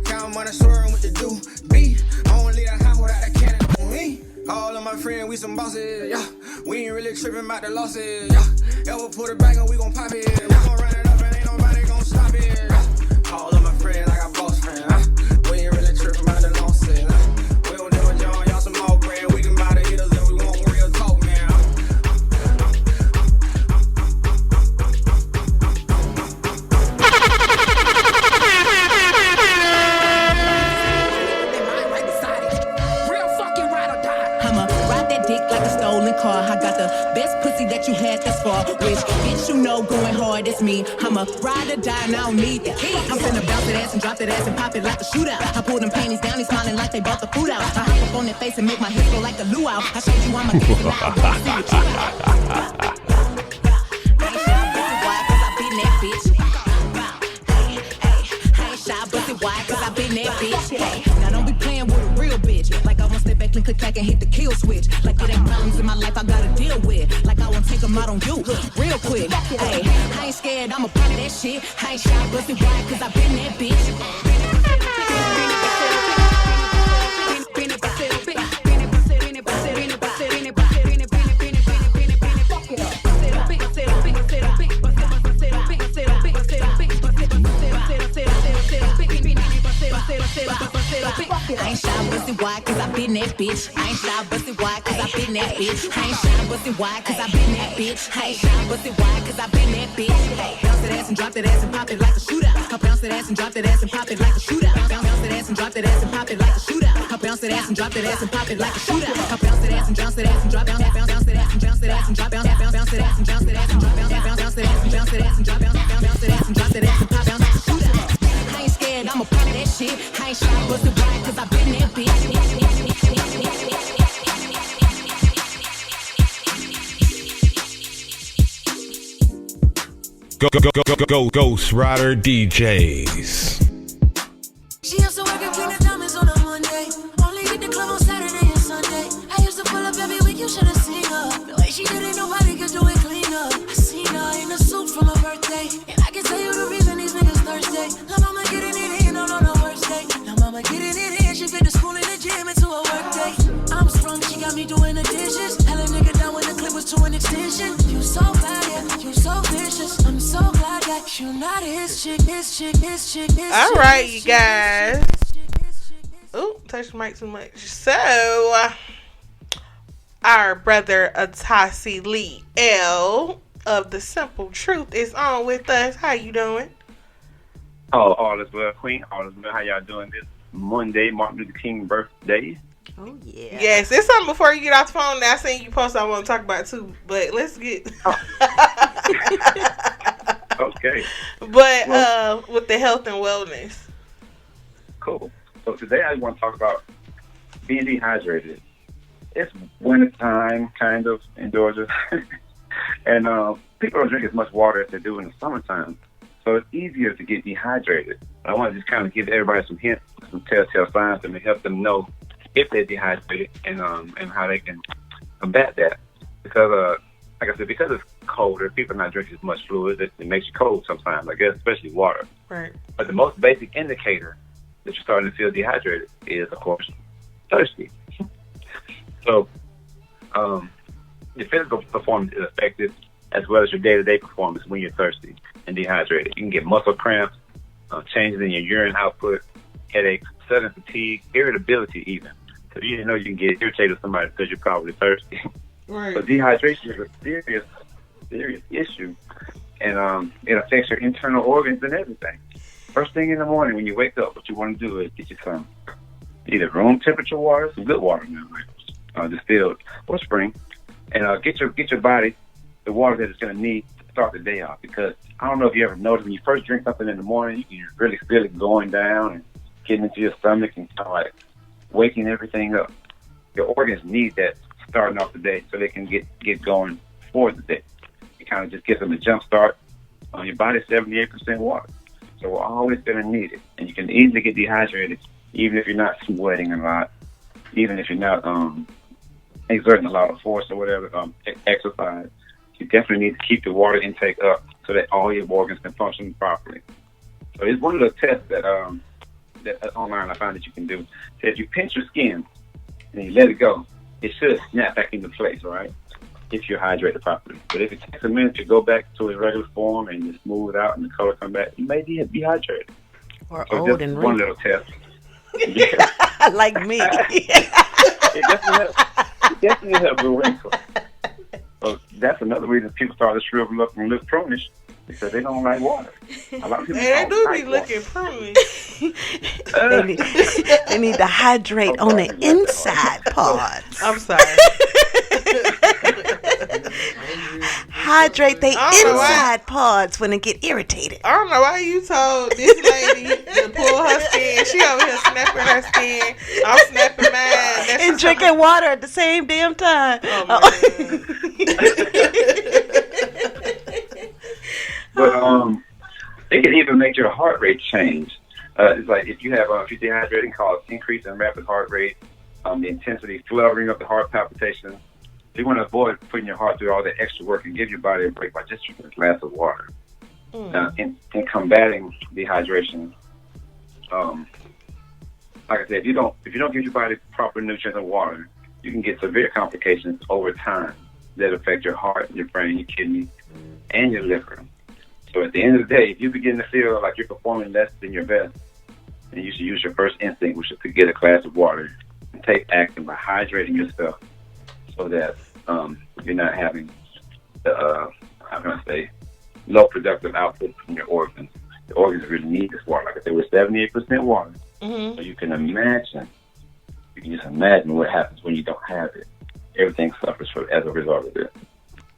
Speaker 6: Count money, swearing what to do. B, I don't leave a house without a cannon on me. All of my friends, we some bosses, yeah. We ain't really tripping about the losses, yeah. Ever put it back and we gon' pop it. We gon' run it up and ain't nobody gon' stop it, yeah. All of my friends, I got boss friends, we ain't really tripping about the losses, we don't deal with y'all some more brand. We can buy the hitters and we want real talk, man.
Speaker 8: I'ma ride that dick like a stolen car. I got the best pussy that you had thus far. Which bitch you know going hard, it's me. I'ma ride or die and I don't need the key. I'm finna bounce that ass and drop that ass and pop it like a shootout. I pull them panties down, they smiling like they bought the food out. I hop up on their face and make my hips go like a luau. I showed you I'm a gangster, now I wanna see what you got. Ain't shy, busted wide, cause I been that bitch. Ain't shy, busted wide, cause I been that bitch. Hey, now don't be playing with a real bitch. Like I won't step back, click, clack, and hit the kill switch. Like it ain't problems in my life I gotta deal with. Like I won't take them out on you, real quick. Hey, I ain't scared, I'm a part of that shit. I ain't shy, busted wide, cause I been that bitch. I ain't shy, busted wide, cause I been that bitch. I ain't shy, busted wide, cause I been that bitch. I ain't shy, busted wide, cause I been that bitch. I ain't shy, busted wide, cause I been that bitch. Hey, bounce that ass and drop that ass and pop it like a shootout. I bounce that ass and drop that ass and pop it like a shootout. Bounce that ass and drop that ass and pop it like a shootout. I bounce that ass and drop that ass and pop it like a shootout. I bounce that ass and bounce that ass and drop bounce that ass and bounce that ass and drop bounce that ass and bounce that ass and drop bounce that ass and drop bounce that ass and drop that ass and pop bounce like a shootout. I ain't scared, I'm a part of that shit. I ain't shy, busted wide, cause I been that bitch.
Speaker 1: Ghost Rider DJs.
Speaker 9: She used to work at King of Diamonds on a Monday. Only hit the club on Saturday and Sunday. I used to pull up every week, you should have seen her. The way she did it, nobody could do it cleaner. I seen her in a suit for my birthday. And I can tell you the reason these niggas thirsty. La mama getting it in on the worst day. La mama getting it in, she fit the school and the gym into a work day. I'm sprung, she got me doing the dishes. Hell a nigga down when the clip was to an extension. You so bad, yeah, you so vicious. I'm so glad that you not his chick, his chick, his chick, his chick.
Speaker 4: All right, you guys. Ooh, touched the mic too much. So, our brother Atasi Lee L of The Simple Truth is on with us. How you doing?
Speaker 7: Oh, all is well, Queen. All is well. How y'all doing this Monday, Martin Luther King birthday?
Speaker 3: Oh, yeah.
Speaker 4: Yes, it's something before you get off the phone that I seen you post I want to talk about too, but let's get...
Speaker 7: Okay.
Speaker 4: But with the health and wellness.
Speaker 7: Cool. So today I want to talk about being dehydrated. It's wintertime, kind of, in Georgia. And people don't drink as much water as they do in the summertime. So it's easier to get dehydrated. I want to just kind of give everybody some hints, some telltale signs, and to help them know if they're dehydrated and how they can combat that. Because, like I said, because it's colder, people are not drinking as much fluid. It makes you cold sometimes, I guess, especially water.
Speaker 4: Right.
Speaker 7: But the most basic indicator that you're starting to feel dehydrated is, of course, thirsty. So, your physical performance is affected as well as your day-to-day performance when you're thirsty and dehydrated. You can get muscle cramps, changes in your urine output, headaches, sudden fatigue, irritability even. So you didn't know you can get irritated with somebody because you're probably thirsty.
Speaker 4: Right.
Speaker 7: So dehydration is a serious issue, and it affects your internal organs and everything. First thing in the morning when you wake up, what you want to do is get you some either room temperature water, some good water now, distilled or spring, and get your body the water that it's going to need to start the day off. Because I don't know if you ever noticed when you first drink something in the morning, you can really feel it going down and getting into your stomach and kind of like waking everything up. Your organs need that starting off the day so they can get going for the day. It kind of just gives them a jump start. Your body's 78% water, so we're always going to need it. And you can easily get dehydrated even if you're not sweating a lot, even if you're not exerting a lot of force or whatever, exercise. You definitely need to keep the water intake up so that all your organs can function properly. So it's one of the tests that online I found that you can do. So if you pinch your skin and you let it go, it should snap back into place, right? If you're hydrated properly. But if it takes a minute to go back to its regular form and you smooth out and the color come back, you may be dehydrated.
Speaker 3: Or
Speaker 7: so
Speaker 3: old and
Speaker 7: one
Speaker 3: wrinkled.
Speaker 7: little test. Yeah.
Speaker 3: Like me.
Speaker 7: It definitely helps with wrinkles. So that's another reason people start to shrivel up and look prunish, because they don't like water. A lot of people
Speaker 4: They do be
Speaker 7: like
Speaker 4: looking prunish.
Speaker 3: They need to hydrate on the inside parts.
Speaker 4: I'm sorry.
Speaker 3: Hydrate the
Speaker 4: I don't know why.
Speaker 3: inside parts when they get irritated.
Speaker 4: I don't know why you told this lady to pull her skin. She over here snapping her skin. I'm snapping mine. That's
Speaker 3: And drinking water at the same damn time.
Speaker 7: But it can even make your heart rate change. It's like if you're dehydrated, cause increase in rapid heart rate, the intensity, fluttering of the heart palpitations. So you want to avoid putting your heart through all that extra work and give your body a break by just drinking a glass of water. Now, in combating dehydration, like I said, if you don't give your body proper nutrients and water, you can get severe complications over time that affect your heart, your brain, your kidney, and your liver. So at the end of the day, if you begin to feel like you're performing less than your best, then you should use your first instinct, which is to get a glass of water and take action by hydrating yourself so that you're not having the, low productive output from your organs. The organs really need this water. Like I said, we're 78% water. So you can just imagine what happens when you don't have it. Everything suffers as a result of it.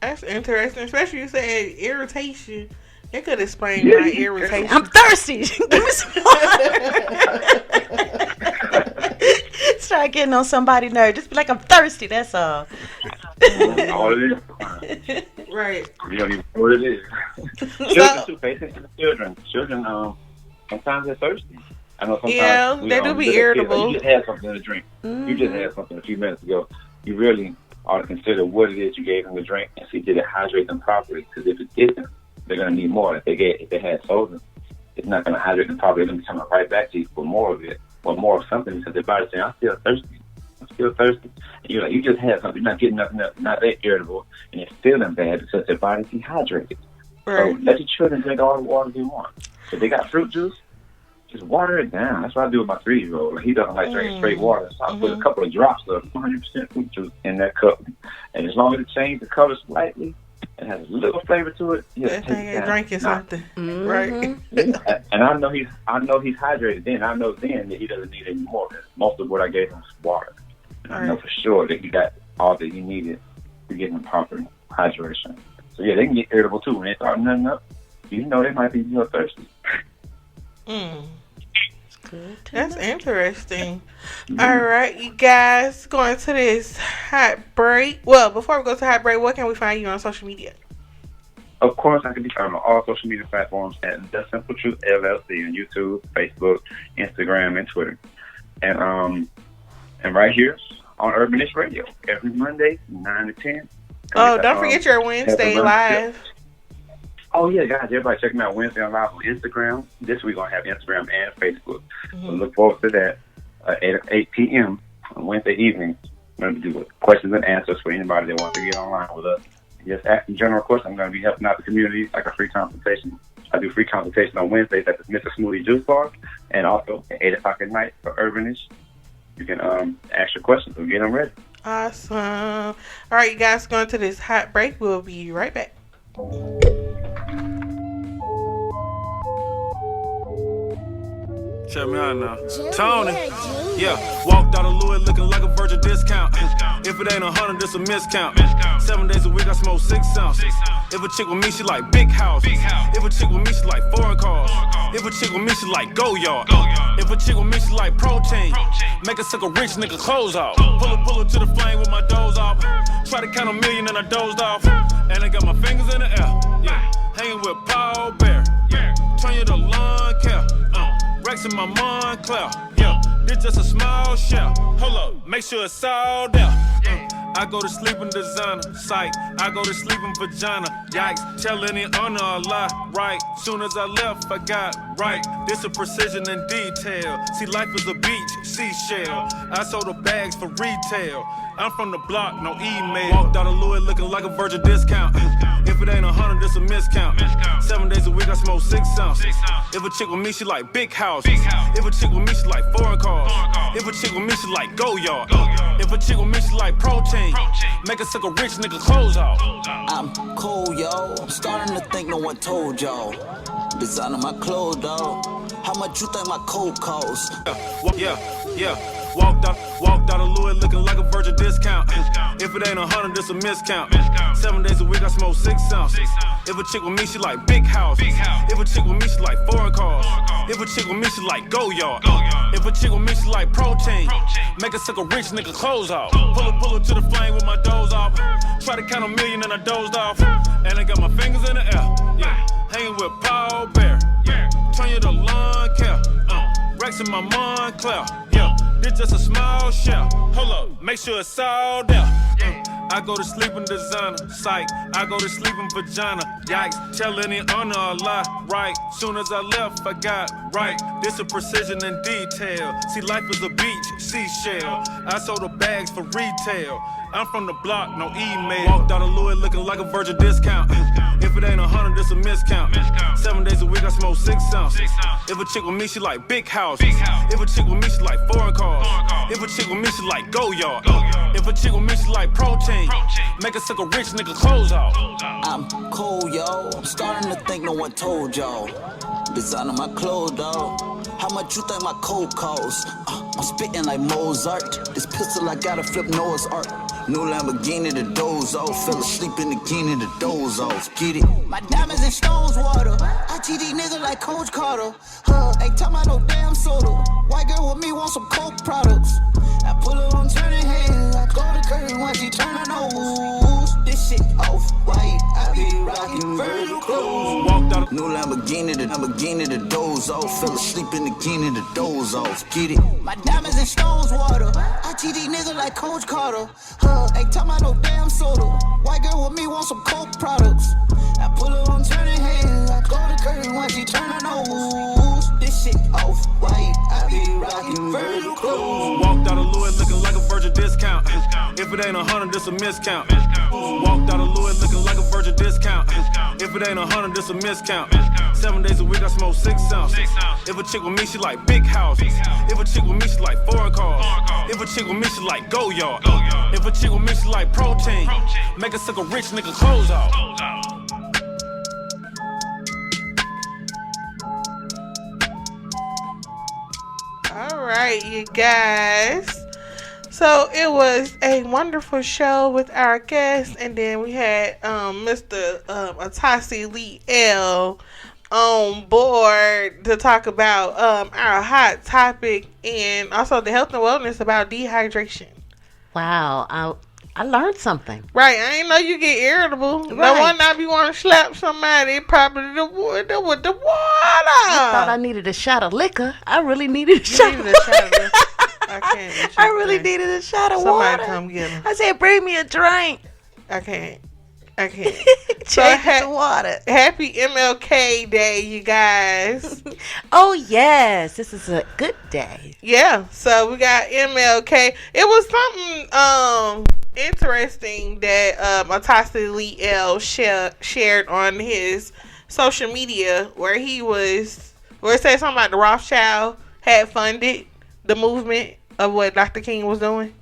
Speaker 4: That's interesting, especially you said irritation. It could explain my irritation.
Speaker 3: I'm thirsty. Give me some water. Start getting on somebody's nerve. Just be like, I'm thirsty. That's all.
Speaker 7: All it is.
Speaker 4: Right.
Speaker 7: You don't even know what it is. Children too, pay attention to children. Children, sometimes they're thirsty. I know sometimes
Speaker 4: they do be irritable.
Speaker 7: You just had something to drink. You just had something a few minutes ago. You really ought to consider what it is you gave them to drink and see did it hydrate them properly. Because if it didn't, they're going to need more. If they had soda, it's not going to hydrate them properly. They're going to be coming right back to you for more of it or more of something because their body's saying, I'm still thirsty. And you're like, you just had something. You're not getting nothing else, not that irritable, and you're feeling bad because their body's dehydrated.
Speaker 4: Right.
Speaker 7: So let your children drink all the water they want. If they got fruit juice, just water it down. That's what I do with my 3-year-old. Like, he doesn't like drinking straight water. So I put a couple of drops of 100% fruit juice in that cup. And as long as it changes the color slightly and has a little flavor to it,
Speaker 4: that thing ain't drinking something. Right.
Speaker 7: And I know he's hydrated then. I know then that he doesn't need any more. Most of what I gave him was water. And I know for sure that he got all that he needed to get him proper hydration. So yeah, they can get irritable too when they start nothing up. You know they might be thirsty.
Speaker 4: That's interesting. All right, you guys, going to this hot break. Well, before we go to hot break, where can we find you on social media?
Speaker 7: Of course, I can be found on all social media platforms at The Simple Truth LLC on YouTube, Facebook, Instagram, and Twitter. And right here on UrbanIsh Radio every Monday, 9 to 10.
Speaker 4: Oh, don't forget your Wednesday live.
Speaker 7: Oh, yeah, guys, everybody check me out Wednesday on live on Instagram. This week, we're going to have Instagram and Facebook. So look forward to that at 8 p.m. on Wednesday evening. We're going to do questions and answers for anybody that wants to get online with us. Just asking general questions. I'm going to be helping out the community like a free consultation. I do free consultation on Wednesdays at the Mr. Smoothie Juice Bar, and also at 8 o'clock at night for UrbanIsh. You can ask your questions and get them ready.
Speaker 4: Awesome. All right, you guys, going to this hot break. We'll be right back.
Speaker 10: Check me out now. Tony. Yeah, walked out of Louis looking like a virgin discount. If it ain't 100, it's a miscount. 7 days a week, I smoke 6 ounces. If a chick with me, she like big house. If a chick with me, she like foreign cars. If a chick with me, she like go yard. If a chick with me, she like protein. Make her suck a rich nigga clothes off. Pull her to the flame with my doze off. Try to count a million and I dozed off. And I got my fingers in the air. Yeah, hanging with Paul Bear. Yeah, turn you to lawn care. Rex in my Montclair. Yeah, this just a small shell. Hold up, make sure it's all there. I go to sleep in designer, sight. I go to sleep in vagina, yikes. Tell any honor a lie, right? Soon as I left, I got right. This a precision and detail. See, life is a beach, seashell. I sold the bags for retail. I'm from the block, no email. Walked out of Louis looking like a virgin discount. If it ain't 100, it's a miscount. 7 days a week, I smoke 6 ounces. If a chick with me, she like big house. If a chick with me, she like foreign cars. If a chick with me, she like go yard. If a chick with me, she like protein. Make her suck a rich nigga clothes off.
Speaker 11: I'm cool, yo. I'm starting to think no one told y'all. Designing my clothes, dog. How much you think my coat costs?
Speaker 10: Yeah. Walked out of Louis looking like a virgin discount. If it ain't 100, it's a miscount. 7 days a week, I smoke 6 ounces. If a chick with me, she like big house. If a chick with me, she like foreign cars. If a chick with me, she like go yard. If a chick with me, she like protein. Make her suck a rich nigga clothes off. Pull her to the flame with my doze off. Try to count a million and I dozed off. And I got my fingers in the air. Yeah, hanging with Paul Bear. Yeah, turn you to lawn care. Rex in my Montclair. Yeah, this just a small shell. Hold up, make sure it's all there. I go to sleep in designer, psych. I go to sleep in vagina, yikes. Tell any honor a lie, right? Soon as I left, I got right. This a precision and detail. See, life is a beach, seashell. I sold the bags for retail. I'm from the block, no email. Walked out of Louis looking like a virgin discount. If it ain't 100, it's a miscount. 7 days a week, I smoke 6 ounces. If a chick with me, she like big house. If a chick with me, she like foreign cars. If a chick with me, she like go yard. If a chick with me, she like protein. Make her suck a rich nigga clothes off.
Speaker 11: I'm cool, yo. I'm starting to think no one told y'all. Designing my clothes, dog. How much you think my coat costs? I'm spitting like Mozart. This pistol I gotta flip Noah's Ark. New Lamborghini, the doze off. Fell asleep in the bikini, the doze off. Get it? My diamonds and stones water. I teach these niggas like Coach Carter. Ain't talking about no damn soda. White girl with me want some Coke products. I pull her on turning head. I go to curtain when she turn her nose. This shit off white. I be rocking Virgil clothes. Walked out. New Lamborghini, the doze off. Fell asleep in the bikini, the doze off. Get it? My diamonds and stones water. I teach these niggas like Coach Carter. Ain't talking about no damn soda. White girl with me want some Coke products. I pull her on turning head. I go to curtain when she turn her nose. This shit off white. I be rocking Virgil clothes.
Speaker 10: Walked out of Louis looking like a virgin discount. If it ain't 100, it's a miscount. Walked out of Louis looking like a virgin discount. If it ain't 100, it's a miscount. 7 days a week, I smoke 6 ounces. If a chick with me, she like big house. If a chick with me, she like foreign cars. If a chick with me, she like go yard. If a chick with me, she like protein. Make her suck a rich nigga clothes off.
Speaker 4: All right, you guys. So it was a wonderful show with our guests, and then we had Mr. Atasi Lee L on board to talk about our hot topic and also the health and wellness about dehydration.
Speaker 3: Wow, I learned something.
Speaker 4: Right, I ain't know you get irritable.
Speaker 3: Right.
Speaker 4: No one I be want to slap somebody. Probably the water with the water.
Speaker 3: I thought I needed a shot of liquor. I really needed a shot.
Speaker 4: Needed a shot of liquor. I
Speaker 3: really needed a shot of
Speaker 4: Somebody
Speaker 3: water.
Speaker 4: come get him.
Speaker 3: I said, bring me a drink.
Speaker 4: I can't.
Speaker 3: Change it to water.
Speaker 4: Happy MLK Day, you guys.
Speaker 3: Oh, yes. This is a good day.
Speaker 4: Yeah, so we got MLK. It was something interesting that Atasi Lee L shared on his social media where it said something about the Rothschild had funded the movement of what Dr. King was doing.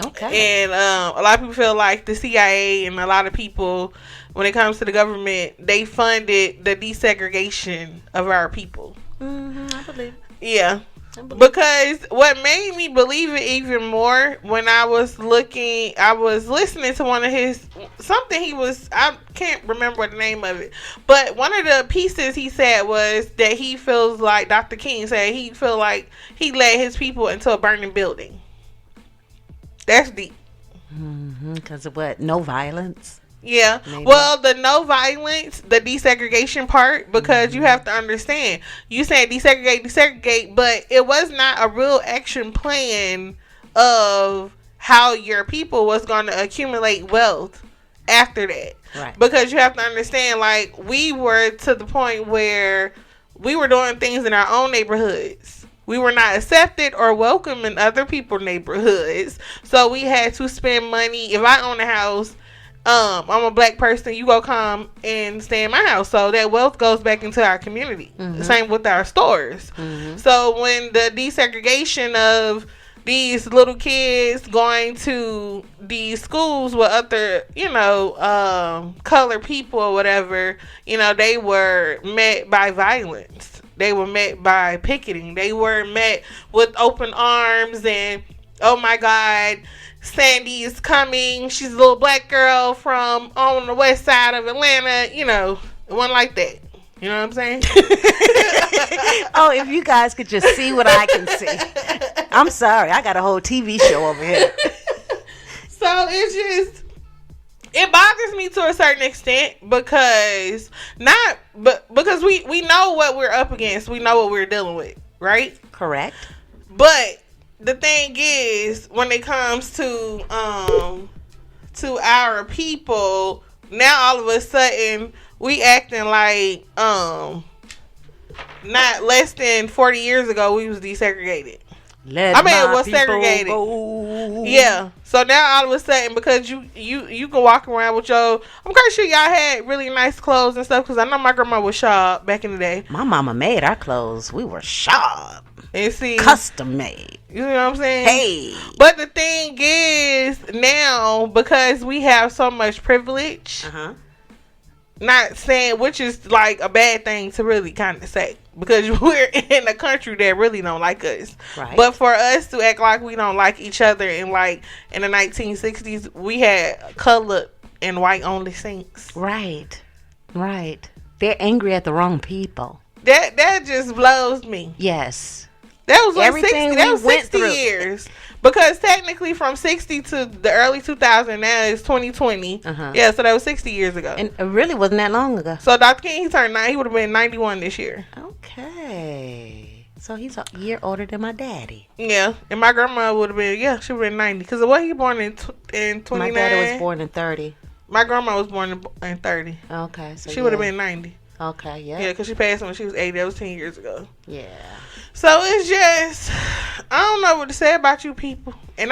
Speaker 3: Okay.
Speaker 4: And a lot of people feel like the CIA and a lot of people, when it comes to the government, they funded the desegregation of our people.
Speaker 3: I believe.
Speaker 4: Yeah. Because what made me believe it even more when I was listening to one of his, I can't remember what the name of it, but one of the pieces he said was that he feels like, Dr. King said he feel like he led his people into a burning building. That's deep.
Speaker 3: Because of what? No violence?
Speaker 4: Yeah.
Speaker 3: Maybe.
Speaker 4: Well, the no violence, the desegregation part, because you have to understand, you said desegregate, but it was not a real action plan of how your people was going to accumulate wealth after that.
Speaker 3: Right.
Speaker 4: Because you have to understand, like, we were to the point where we were doing things in our own neighborhoods. We were not accepted or welcome in other people's neighborhoods. So we had to spend money. If I own a house, I'm a black person, you go come and stay in my house. So that wealth goes back into our community. Same with our stores. So when the desegregation of these little kids going to these schools with other, colored people or whatever, they were met by violence. They were met by picketing. They were met with open arms and, oh my God, Sandy is coming. She's a little black girl from on the west side of Atlanta. It wasn't like that. You know what I'm saying?
Speaker 3: Oh, if you guys could just see what I can see. I'm sorry. I got a whole TV show over here.
Speaker 4: So it bothers me to a certain extent because we know what we're up against. We know what we're dealing with, right?
Speaker 3: Correct.
Speaker 4: But the thing is, when it comes to our people, now all of a sudden we acting like not less than 40 years ago we was desegregated. It was segregated.
Speaker 3: Go.
Speaker 4: Yeah. So now all of a sudden, because you can walk around with I'm pretty sure y'all had really nice clothes and stuff, because I know my grandma was sharp back in the day.
Speaker 3: My mama made our clothes. We were sharp.
Speaker 4: And see,
Speaker 3: custom made.
Speaker 4: You know what I'm saying?
Speaker 3: Hey.
Speaker 4: But the thing is, now, because we have so much privilege, not saying, which is like a bad thing to really kind of say, because we're in a country that really don't like us.
Speaker 3: Right.
Speaker 4: But for us to act like we don't like each other, and like in the 1960s, we had colored and white only sinks.
Speaker 3: Right. They're angry at the wrong people.
Speaker 4: That just blows me.
Speaker 3: Yes.
Speaker 4: That was like
Speaker 3: Everything
Speaker 4: 60. That was
Speaker 3: we went
Speaker 4: 60
Speaker 3: through.
Speaker 4: years. Because technically, from 60 to the early 2000, now it's 2020. Yeah, so that was 60 years ago.
Speaker 3: And it really wasn't that long ago.
Speaker 4: So Dr. King, he turned 9. He would have been 91 this year.
Speaker 3: Okay. So he's a year older than my daddy.
Speaker 4: Yeah, and my grandma would have been, she would have been 90. Because what he born in 29?
Speaker 3: My daddy was born in 30.
Speaker 4: My grandma was born in 30.
Speaker 3: Okay. So
Speaker 4: she would have been 90.
Speaker 3: Okay, yeah.
Speaker 4: Yeah, because she passed when she was 80. That was 10 years ago.
Speaker 3: Yeah.
Speaker 4: So it's just, I don't know what to say about you people. And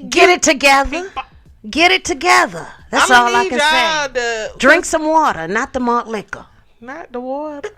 Speaker 3: get it together. Get it together. That's all I can say. Drink some water, not the malt liquor.
Speaker 4: Not the water.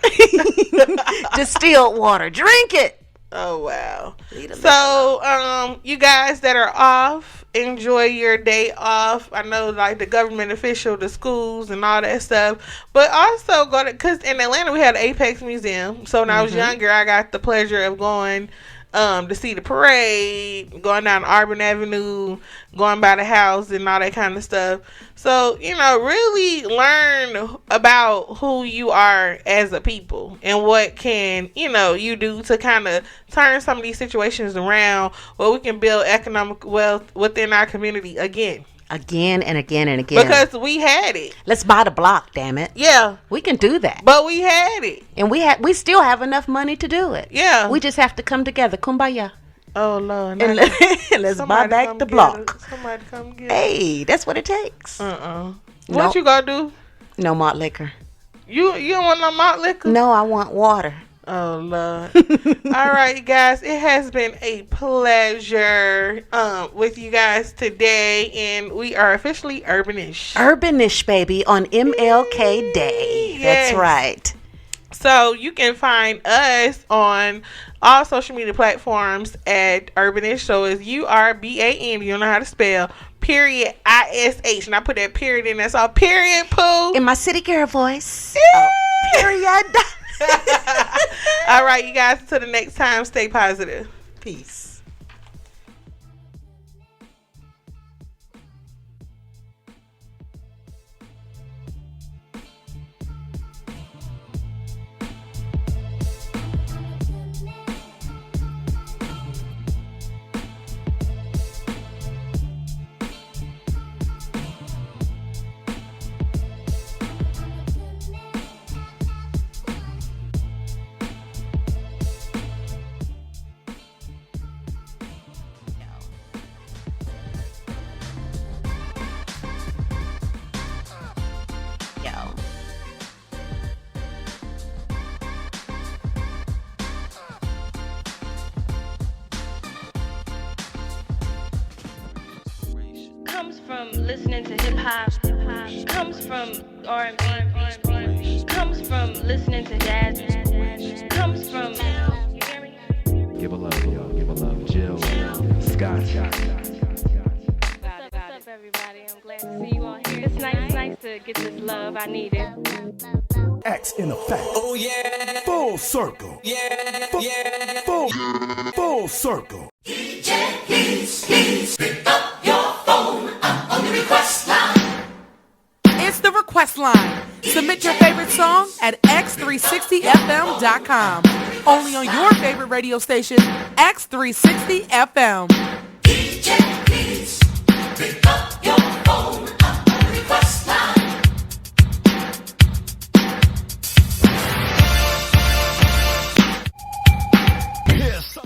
Speaker 3: Distilled water. Drink it.
Speaker 4: Oh, wow. So, you guys that are off, enjoy your day off. I know, like, the government official, the schools and all that stuff. But also because in Atlanta we had the Apex Museum. So when I was younger, I got the pleasure of going to see the parade, going down Auburn Avenue, going by the house and all that kind of stuff. So, really learn about who you are as a people and what can, you do to kind of turn some of these situations around where we can build economic wealth within our community again.
Speaker 3: Again and again and again.
Speaker 4: Because we had it.
Speaker 3: Let's buy the block, damn it.
Speaker 4: Yeah.
Speaker 3: We can do that.
Speaker 4: But we had it.
Speaker 3: And we still have enough money to do it.
Speaker 4: Yeah.
Speaker 3: We just have to come together. Kumbaya.
Speaker 4: Oh, Lord.
Speaker 3: And let's buy back the block.
Speaker 4: Somebody come get
Speaker 3: Hey, that's what it takes.
Speaker 4: What you gonna do?
Speaker 3: No malt liquor.
Speaker 4: You don't want no malt liquor?
Speaker 3: No, I want water.
Speaker 4: Oh, Lord. All right, guys. It has been a pleasure with you guys today. And we are officially UrbanIsh.
Speaker 3: UrbanIsh, baby, on MLK Day.
Speaker 4: Yes.
Speaker 3: That's right.
Speaker 4: So you can find us on all social media platforms at UrbanIsh. So it's URBAN. You don't know how to spell. Period ISH. And I put that period in. That's all. Period, poo.
Speaker 3: In my city girl voice.
Speaker 4: Yeah.
Speaker 3: Oh, period.
Speaker 4: All right, you guys. Until the next time, stay positive.
Speaker 3: Peace.
Speaker 12: Comes from listening to hip hop, comes from R&B, comes from listening to jazz, comes from, you hear me?
Speaker 1: Give a love, y'all. Give a love. Jill, Scott.
Speaker 12: What's up, everybody? I'm glad to see you all here. It's nice to get this love. I need it.
Speaker 1: X in effect.
Speaker 6: Oh yeah.
Speaker 1: Full circle.
Speaker 6: Yeah.
Speaker 1: Full circle.
Speaker 9: DJ, please pick up your phone. I'm on the request line.
Speaker 13: It's the request line. Submit your favorite song at x360fm.com. Only on your favorite radio station, X360FM.
Speaker 9: DJ, please pick up